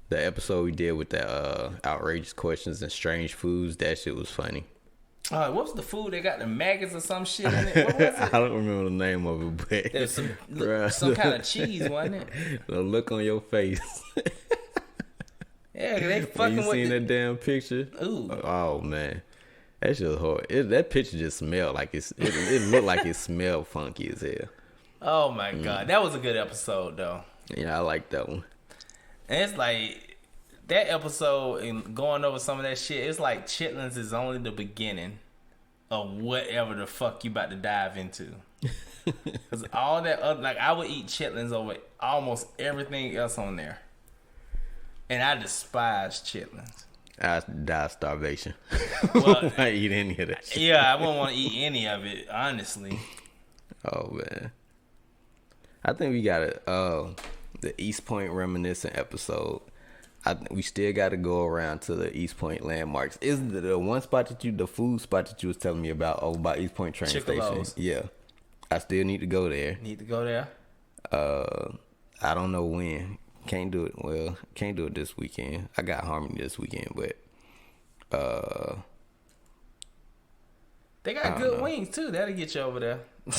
the episode we did with the outrageous questions and strange foods, that shit was funny. What was the food? They got the maggots or some shit in it. What was it? I don't remember the name of it, but There's some bruh, kind of cheese, wasn't it? the look on your face. Yeah, they When fucking you with seen the... that damn picture? Ooh. Oh man, that shit was horrible. That picture just smelled like it looked like it smelled funky as hell. Oh my god, that was a good episode though. Yeah, I like that one. And it's like that episode and going over some of that shit. It's like chitlins is only the beginning of whatever the fuck you about to dive into. Cause all that other, like I would eat chitlins over almost everything else on there, and I despise chitlins. I die of starvation. Well, I eat any of that shit. Yeah, I wouldn't want to eat any of it, honestly. Oh man, I think we got the East Point reminiscent episode. We still got to go around to the East Point landmarks. Is the one spot the food spot that you was telling me about over by East Point train Chick-fil-A's. station? Yeah, I still need to go there. Need to go there. I don't know when. Can't do it. Well, can't do it this weekend. I got Harmony this weekend, but They got good wings too. That'll get you over there. I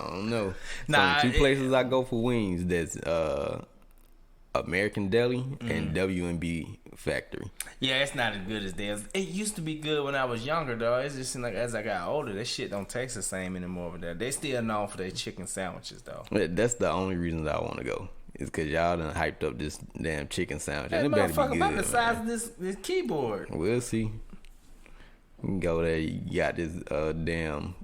don't know. Nah, So the two places I go for wings, that's American Deli and W&B factory. Yeah, it's not as good as theirs. It used to be good when I was younger, though. It's just like as I got older, that shit don't taste the same anymore over there. They still known for their chicken sandwiches, though. That's the only reason that I want to go. Is because y'all done hyped up this damn chicken sandwich. That And it better be motherfucker good, about the size man. of this keyboard. We'll see. You can go there. You got this damn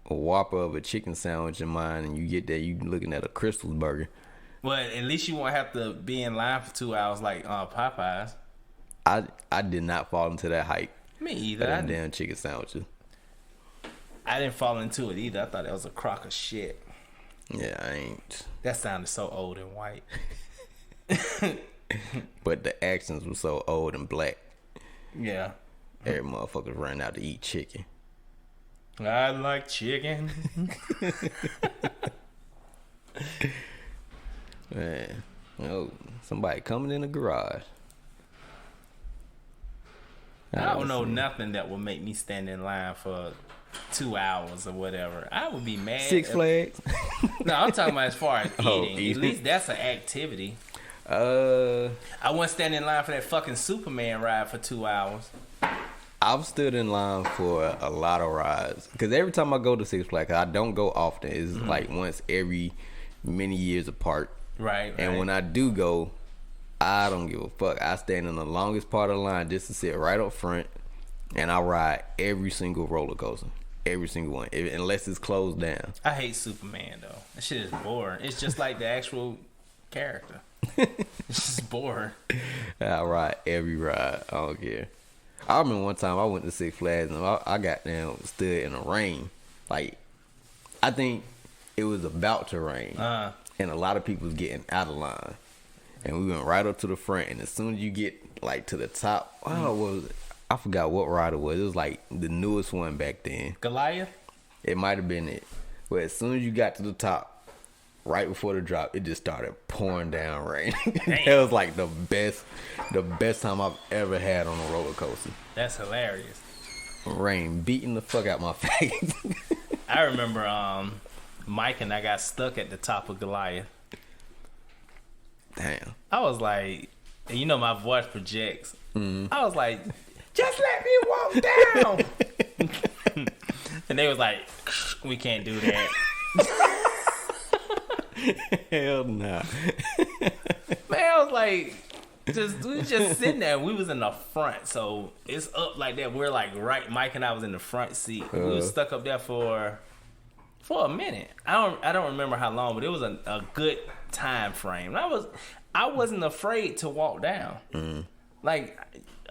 Whopper of a chicken sandwich in mind, and you get there, you looking at a Crystal's burger. Well, at least you won't have to be in line for 2 hours like Popeyes. I did not fall into that hype. Me Of either. them damn chicken sandwiches. I didn't fall into it either. I thought that was a crock of shit. Yeah, I ain't. That sounded so old and white. But the accents were so old and black. Yeah. Every motherfucker running out to eat chicken. I like chicken. Man, oh, somebody coming in the garage. I don't know nothing that would make me stand in line for 2 hours or whatever. I would be mad. Six Flags. No, I'm talking about as far as Oh, eating. eating. At least that's an activity. Uh, I wouldn't stand in line for that fucking Superman ride for 2 hours. I've stood in line for a lot of rides because every time I go to Six Flags, I don't go often. It's like once every many years apart. Right. And when I do go, I don't give a fuck. I stand in the longest part of the line just to sit right up front, and I ride every single roller coaster, every single one, unless it's closed down. I hate Superman though. That shit is boring. It's just like the actual character. It's just boring. I ride every ride. I don't care. I remember one time I went to Six Flags and I got down, stood in the rain. Like, I think it was about to rain. And a lot of people was getting out of line. And we went right up to the front. And as soon as you get, like, to the top, what was it? I forgot what ride it was. It was, like, the newest one back then. Goliath? It might have been it. But as soon as you got to the top, right before the drop, it just started pouring down rain. That was like the best time I've ever had on a roller coaster. That's hilarious. Rain beating the fuck out my face. I remember Mike and I got stuck at the top of Goliath. Damn. I was like, and you know my voice projects. I was like, just let me walk down. And they was like, we can't do that. Hell nah. Man, I was like, we was just sitting there. We was in the front, so it's up like that. We're like right. Mike and I was in the front seat. We was stuck up there for a minute. I don't remember how long, but it was a good time frame. I wasn't afraid to walk down. Like,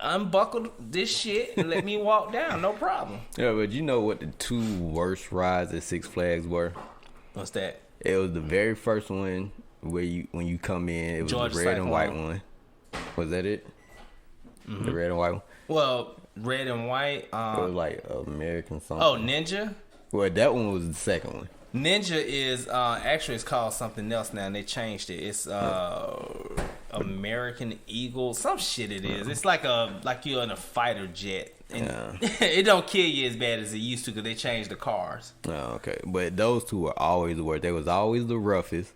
unbuckled this shit and let me walk down, no problem. Yeah, but you know what the two worst rides at Six Flags were? What's that? It was the very first one where when you come in, it was Georgia the red and white Cyclone. one. Was that it? The red and white one? Well, red and white. It was like American something. Oh, Ninja. Well, that one was the second one. Ninja is actually it's called something else now, and they changed it. It's American Eagle, some shit it is. It's like you're in a fighter jet, and it don't kill you as bad as it used to because they changed the cars. Oh, okay. But those two were always the worst. They was always the roughest.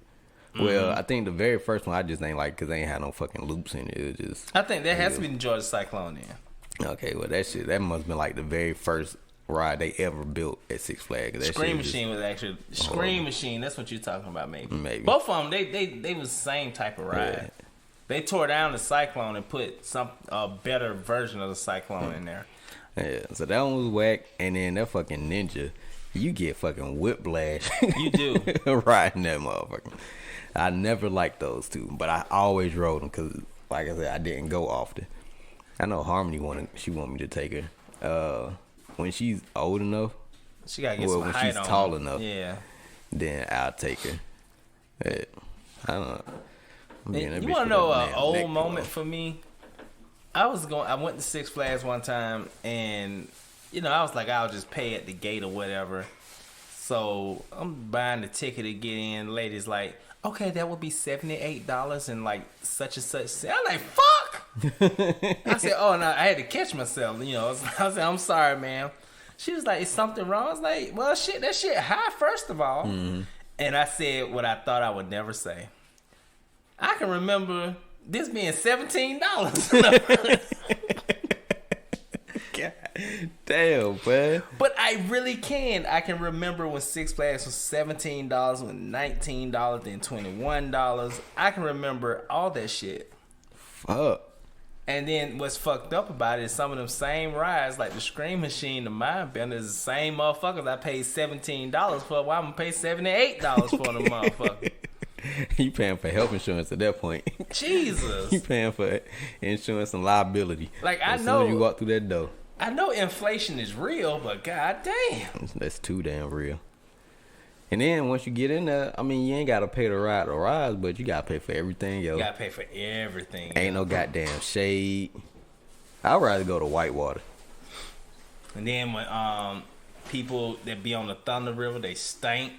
Well, I think the very first one I just ain't like because they ain't had no fucking loops in it. It was just... I think that has to be the Georgia Cyclone then. Okay, well, that must have been like the very first ride they ever built at Six Flags. That Scream shit was Machine was actually Scream Machine. That's what you're talking about, maybe. Maybe. Both of them, they was the same type of ride. Yeah. They tore down the Cyclone and put a better version of the Cyclone in there. Yeah, so that one was whack. And then that fucking Ninja, you get fucking whiplash. You do. Riding that motherfucker. I never liked those two, but I always rode them because, like I said, I didn't go often. I know Harmony want me to take her. When she's old enough, She gotta get some when height she's on tall her. enough, Yeah. then I'll take her. I don't know. I'm getting that You bitch want to with know that an damn old neck moment pillow. for me? I went to Six Flags one time, and I was like, I'll just pay at the gate or whatever. So I'm buying the ticket to get in. The lady's like, okay, that would be $78 and like such and such. I'm like, fuck. I said, oh, no, I had to catch myself. I said, I'm sorry, ma'am. She was like, is something wrong? I was like, well, shit, that shit high, first of all. And I said what I thought I would never say. I can remember this being $17. God damn, man. But I really can. I can remember when Six Flags was $17, when $19, then $21. I can remember all that shit. Fuck. And then what's fucked up about it is some of them same rides, like the Scream Machine, the Mind Bender, is the same motherfuckers I paid $17 for. Why I'm gonna pay $78 for them motherfuckers? You paying for health insurance at that point. Jesus. You paying for insurance and liability. Like, I as know- soon as you walk through that door. I know inflation is real, but goddamn. That's too damn real. And then once you get in there, I mean, you ain't gotta pay to ride the rides, but you gotta pay for everything else. You gotta pay for everything. Ain't no goddamn shade. I'd rather go to Whitewater. And then when people that be on the Thunder River, they stink.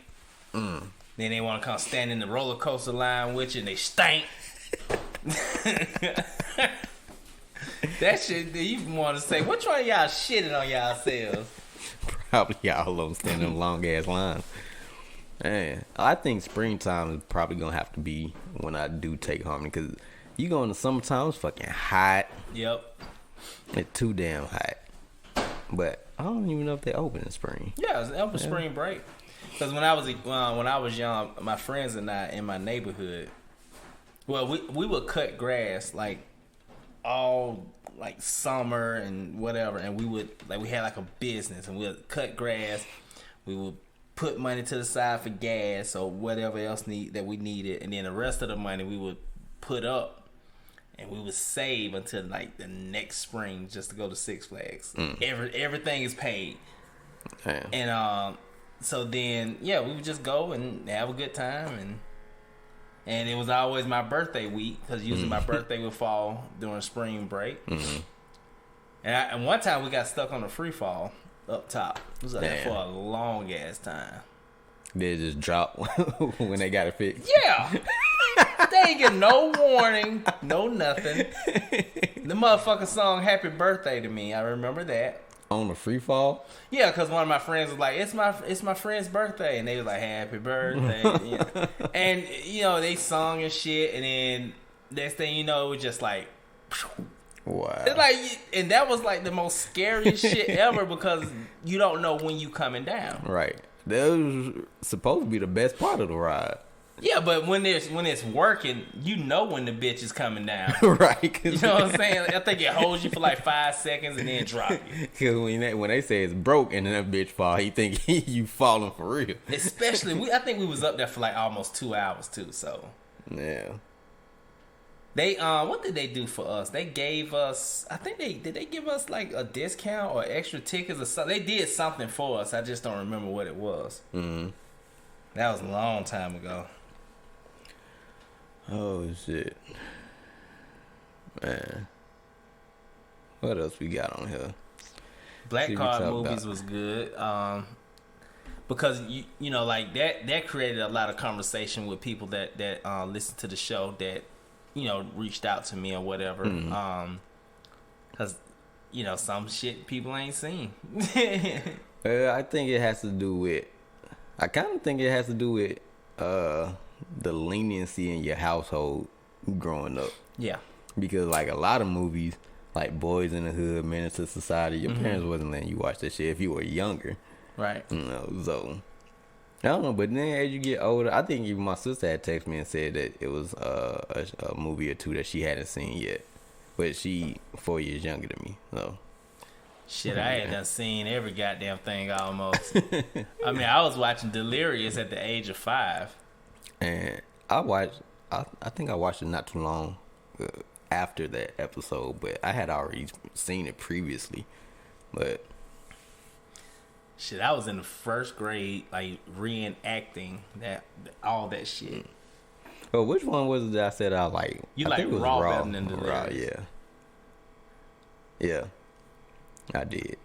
Then they want to come stand in the roller coaster line with you, and they stink. That shit, you want to say, which one of y'all shitting on y'all selves? Probably y'all on standing them long ass lines. Man, I think springtime is probably gonna have to be when I do take Harmony, because you go in the summertime, it's fucking hot. Yep. It's too damn hot. But I don't even know if they open in spring. Yeah, it's up for spring break. Because when I was young, my friends and I in my neighborhood, well, we would cut grass like all like summer and whatever, and we would we had like a business, and we'd cut grass. We would put money to the side for gas or whatever else that we needed, and then the rest of the money we would put up, and we would save until like the next spring just to go to Six Flags. Everything is paid. Damn. And so then we would just go and have a good time, and it was always my birthday week, because usually my birthday would fall during spring break. And one time we got stuck on a free fall up top. It was up there for a long ass time. They just drop when they got it fixed. Yeah. They ain't get no warning, no nothing. The motherfucking song "Happy Birthday" to me, I remember that. On the free fall? Yeah, because one of my friends was like, it's my friend's birthday, and they was like, "Happy birthday." And they sung and shit, and then next thing you know, it was just like, Wow. it's like, and that was like the most scariest shit ever, because you don't know when you coming down. Right. That was supposed to be the best part of the ride. Yeah, but when it's working, you know when the bitch is coming down. Right. You know what I'm saying? I think it holds you for like 5 seconds and then drop you. Because when they say it's broke and then that bitch fall, he think you falling for real. Especially, I think we was up there for like almost 2 hours too. So Yeah. they what did they do for us? They gave us, I think did they give us like a discount or extra tickets or something? They did something for us. I just don't remember what it was. Mm-hmm. That was a long time ago. Oh shit. Man. What else we got on here? Black See, we Card talk movies about- was good. Because you know, like that created a lot of conversation with people that listened to the show, that reached out to me or whatever. Because some shit people ain't seen. I think it has to do with. I kind of think it has to do with the leniency in your household growing up. Yeah. Because like a lot of movies, like Boys in the Hood, Menace to Society, your parents wasn't letting you watch that shit if you were younger. Right. So I don't know. But then as you get older, I think even my sister had texted me and said that it was a movie or two that she hadn't seen yet, but she 4 years younger than me. So Shit, I had done seen every goddamn thing almost. I mean, I was watching Delirious at the age of 5. and I think I watched it not too long after that episode, but I had already seen it previously. But Shit, I was in the first grade, like reenacting all that shit. but which one was it that I said I like? You I like think it was Raw better than Raw, Delirious. yeah, I did.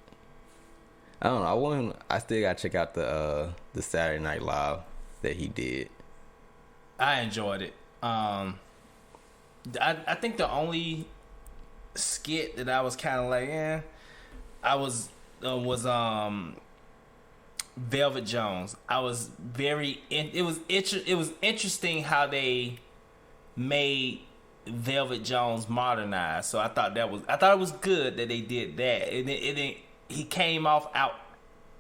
I don't know. I still gotta check out the Saturday Night Live that he did. I enjoyed it. I think the only skit that I was kind of like, I was Velvet Jones. I was very. It was interesting how they made Velvet Jones modernized. So I thought it was good that they did that. He came off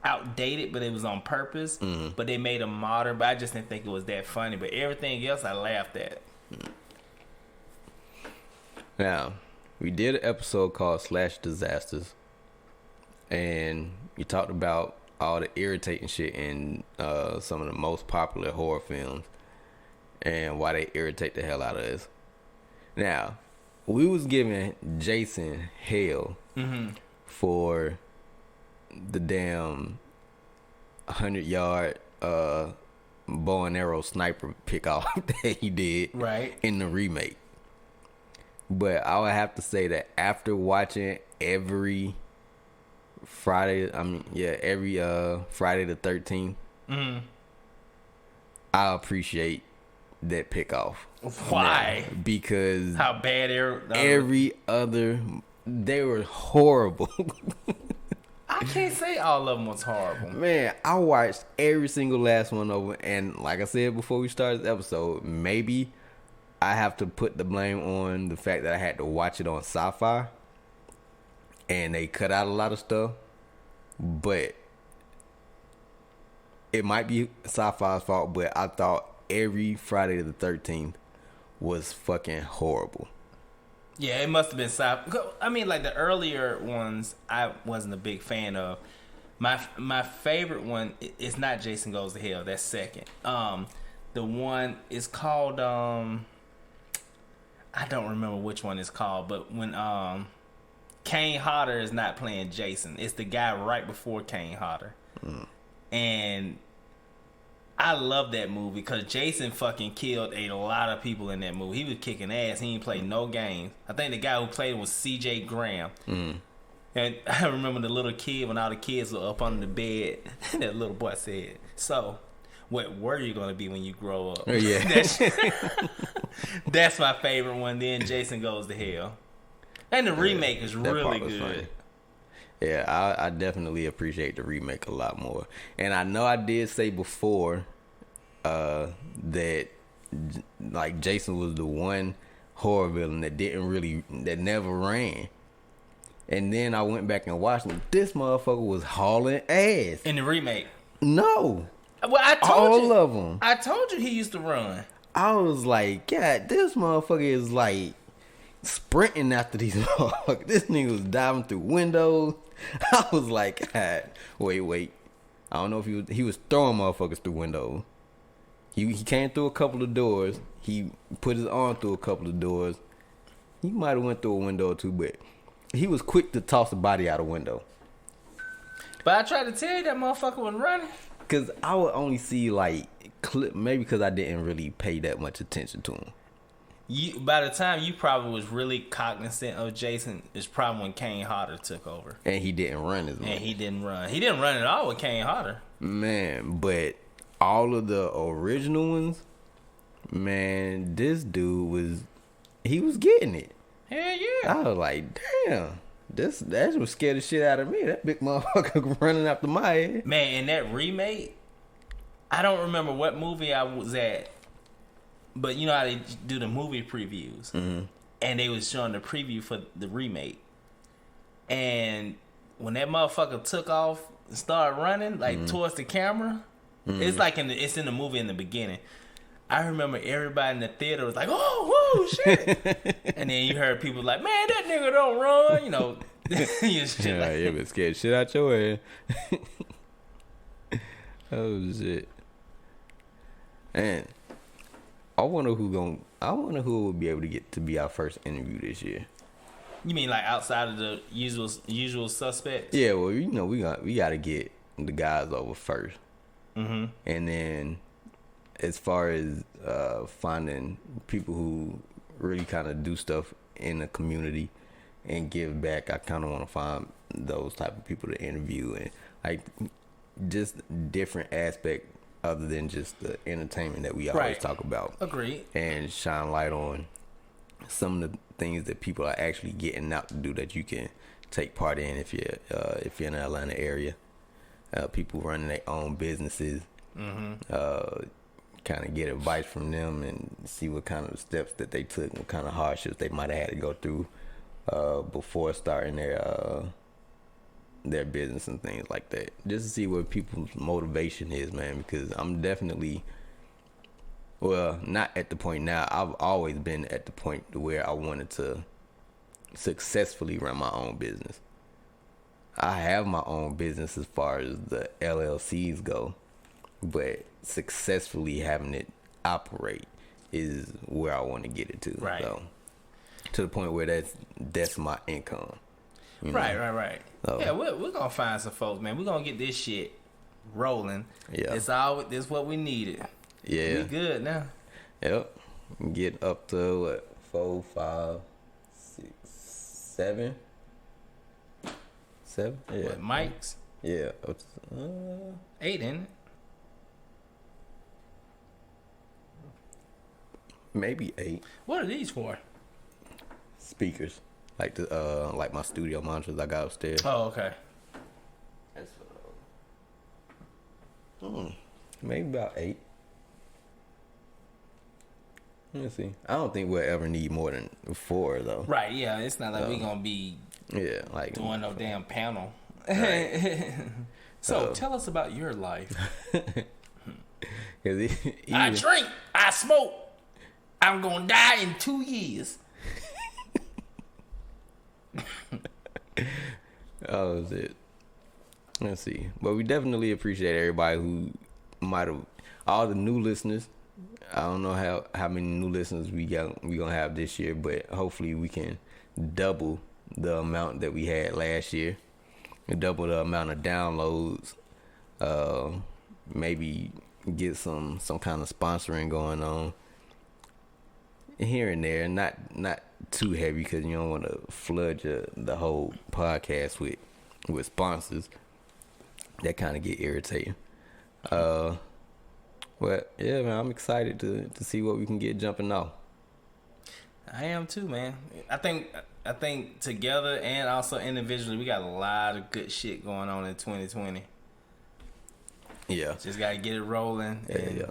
outdated, but it was on purpose. But they made him modern. But I just didn't think it was that funny. But everything else, I laughed at. Now, we did an episode called Slash Disasters, and we talked about all the irritating shit in some of the most popular horror films and why they irritate the hell out of us. Now, we was giving Jason hell for the damn 100-yard bow and arrow sniper pick off that he did in the remake. But I would have to say that after watching every Friday the 13th, I appreciate that pick off. Why? Now, because how bad every other, they were horrible. I can't say all of them was horrible. Man, I watched every single last one over, and like I said before we started the episode, maybe I have to put the blame on the fact that I had to watch it on Sci-Fi, and they cut out a lot of stuff, but it might be Sci-Fi's fault, but I thought every Friday the 13th was fucking horrible. Yeah, it must have been Sci-Fi. I mean, like the earlier ones, I wasn't a big fan of. My favorite one is not Jason Goes to Hell. That's second. The one is called I don't remember which one it's called, but when Kane Hodder is not playing Jason, it's the guy right before Kane Hodder. And I love that movie because Jason fucking killed a lot of people in that movie. He was kicking ass. He ain't played no games. I think the guy who played was C.J. Graham. And I remember the little kid, when all the kids were up under the bed, that little boy said, "So, what were you going to be when you grow up?" Oh, yeah. That's my favorite one. Then Jason Goes to Hell. And the remake is really good. Funny. Yeah, I definitely appreciate the remake a lot more. And I know I did say before that like Jason was the one horror villain that never ran. And then I went back and watched him. This motherfucker was hauling ass. In the remake? No. Well, I told you. All of them. I told you he used to run. I was like, God, this motherfucker is like sprinting after these motherfuckers. This nigga was diving through windows. I was like, God, wait. I don't know if he was throwing motherfuckers through windows. He came through a couple of doors. He put his arm through a couple of doors. He might have went through a window or two, but he was quick to toss the body out a window. But I tried to tell you that motherfucker was running. Because I would only see like maybe because I didn't really pay that much attention to him. By the time you probably was really cognizant of Jason, is probably when Kane Hodder took over. And he didn't run as much. And he didn't run. He didn't run at all with Kane Hodder. Man, but all of the original ones, man, this dude he was getting it. Hell yeah. I was like, damn. That was scared the shit out of me. That big motherfucker running after my head. Man, in that remake, I don't remember what movie I was at, but you know how they do the movie previews, and they was showing the preview for the remake, and when that motherfucker took off and started running like towards the camera, it's like it's in the movie in the beginning. I remember everybody in the theater was like, "Oh, whoa, shit!" And then you heard people like, "Man, that nigga don't run," you know. Shit like Yeah, but scared shit out your head. Oh shit! And I wonder who will be able to get to be our first interview this year. You mean like outside of the usual suspects? Yeah, well, you know, we got to get the guys over first, and then as far as finding people who really kind of do stuff in the community and give back, I kind of want to find those type of people to interview and like just different aspect other than just the entertainment that we always talk about. Agreed. And shine light on some of the things that people are actually getting out to do that you can take part in if you're in the Atlanta area. People running their own businesses. kind of get advice from them and see what kind of steps that they took, what kind of hardships they might have had to go through before starting their business and things like that. Just to see what people's motivation is, man, because I'm definitely, well, not at the point now. I've always been at the point where I wanted to successfully run my own business. I have my own business as far as the LLCs go, but successfully having it operate is where I want to get it to. Right. So, to the point where that's my income. You know? Right. So, Yeah, we're gonna find some folks, man. We're gonna get this shit rolling. Yeah. This what we needed. Yeah. We good now. Yep. Get up to what, 4, 5, 6, 7? 7? Yeah. What, mics? Yeah. 8, ain't it? Maybe 8 What are these for? speakers. Like like my studio monitors I got upstairs. Oh, okay. That's maybe about 8. Let me see. I don't think we'll ever need more than 4 though. Right, yeah. It's not like we gonna be Yeah, like doing no damn panel. Right. So tell us about your life. 'Cause I drink. I smoke. I'm gonna die in 2 years. Oh, shit. Let's see. But we definitely appreciate everybody who might have, all the new listeners. I don't know how many new listeners we gonna have this year, but hopefully we can double the amount that we had last year, and double the amount of downloads. Maybe get some kind of sponsoring going on here and there, not too heavy because you don't want to flood the whole podcast with sponsors. That kind of get irritating. Well, yeah, man, I'm excited to see what we can get jumping off. I am too, man. I think together and also individually, we got a lot of good shit going on in 2020. Yeah. Just gotta get it rolling. Yeah.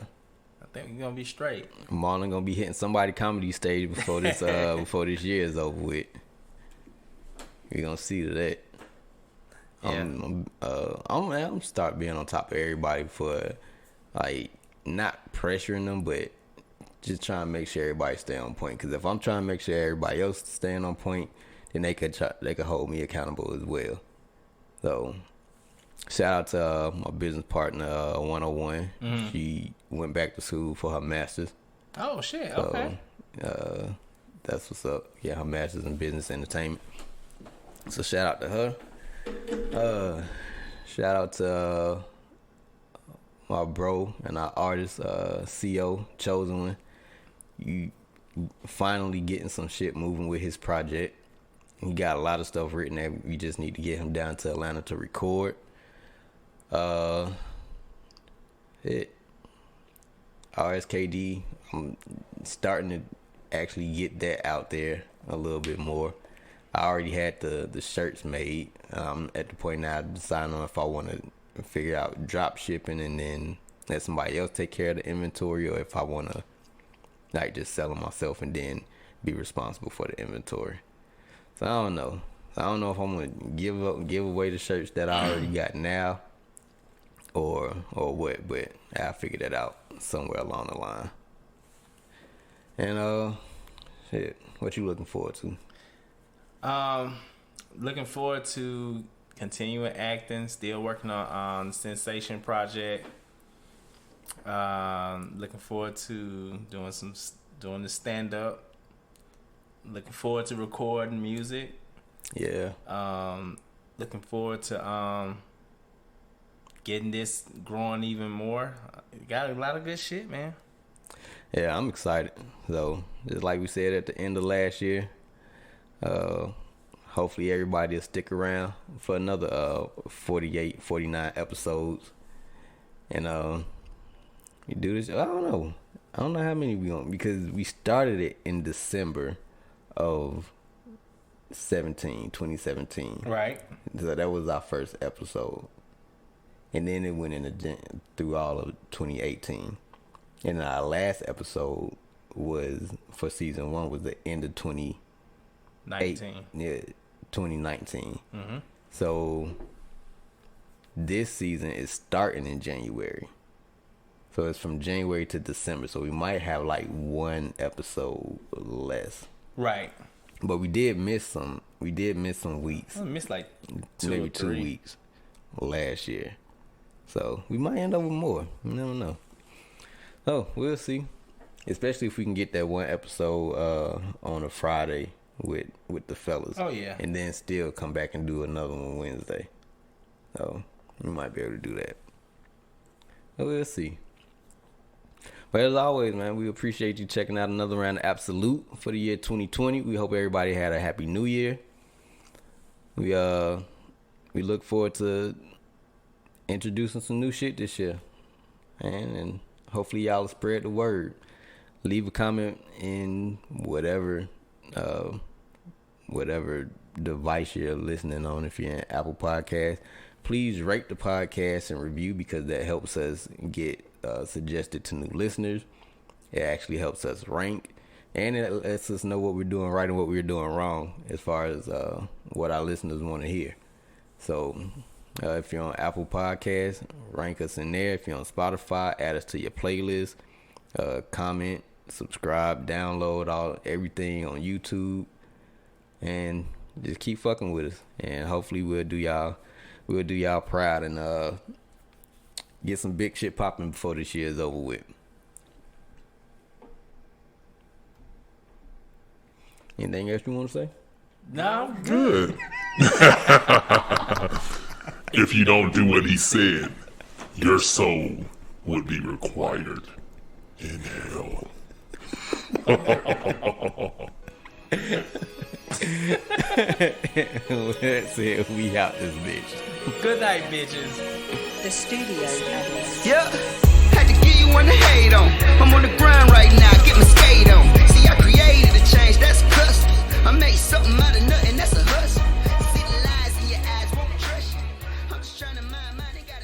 I think we're gonna be straight. Marlon gonna be hitting somebody comedy stage before this before this year is over with. We gonna see to that. Yeah. I'm start being on top of everybody for like not pressuring them, but just trying to make sure everybody stay on point. Because if I'm trying to make sure everybody else staying on point, then they could hold me accountable as well. So shout out to my business partner 101. Mm-hmm. She went back to school for her master's. Oh shit! So, okay. That's what's up. Yeah, her master's in business entertainment. So shout out to her. Shout out to my bro and our artist, CO Chosen One. You finally getting some shit moving with his project. He got a lot of stuff written that we just need to get him down to Atlanta to record. RSKD, I'm starting to actually get that out there a little bit more. I already had the shirts made. At the point now, I'm deciding on if I want to figure out drop shipping and then let somebody else take care of the inventory, or if I want to like just sell them myself and then be responsible for the inventory. So I don't know. I don't know if I'm gonna give away the shirts that I already got now, or what. But I'll figure that out somewhere along the line. And shit, what you looking forward to? Looking forward to continuing acting. Still working on the Sensation project. Looking forward to doing the stand up. Looking forward to recording music. Yeah. Looking forward to getting this growing even more. Got a lot of good shit, man. Yeah, I'm excited. So, just like we said at the end of last year, hopefully everybody will stick around for another 48, 49 episodes. And we do this. I don't know how many we on, because we started it in December of 2017. Right. So that was our first episode. And then it went through all of 2018. And our last episode was for season 1 was the end of 19. 2019. So this season is starting in January. So it's from January to December. So we might have like 1 episode less. Right. But we did miss some. We did miss some weeks. I missed like 2 Maybe or 2 3 weeks last year. So we might end up with more. You never know. Oh, we'll see. Especially if we can get that 1 episode on a Friday with the fellas. Oh, yeah. And then still come back and do another one Wednesday. So we might be able to do that. But we'll see. But as always, man, we appreciate you checking out another round of Ab-So-Lute for the year 2020. We hope everybody had a happy new year. We look forward to introducing some new shit this year. And hopefully y'all spread the word. Leave a comment in whatever device you're listening on. If you're in Apple Podcasts, please rate the podcast and review, because that helps us get suggested to new listeners. It actually helps us rank, and it lets us know what we're doing right and what we're doing wrong as far as what our listeners want to hear. So if you're on Apple Podcasts, rank us in there. If you're on Spotify, add us to your playlist. Comment, subscribe, download everything on YouTube, and just keep fucking with us. And hopefully we'll do y'all proud and get some big shit popping before this year is over with. Anything else you want to say? No. Good. If you don't do what he said, your soul would be required in hell. That's it. We out this bitch. Good night, bitches. The studio audience. Yeah, had to give you one to hate on. I'm on the grind right now, get my skate on. See, I created a change, that's custom. I made something out of nothing, that's a hustle. See the lies in your eyes, won't trust you. I'm just trying to mind, ain't got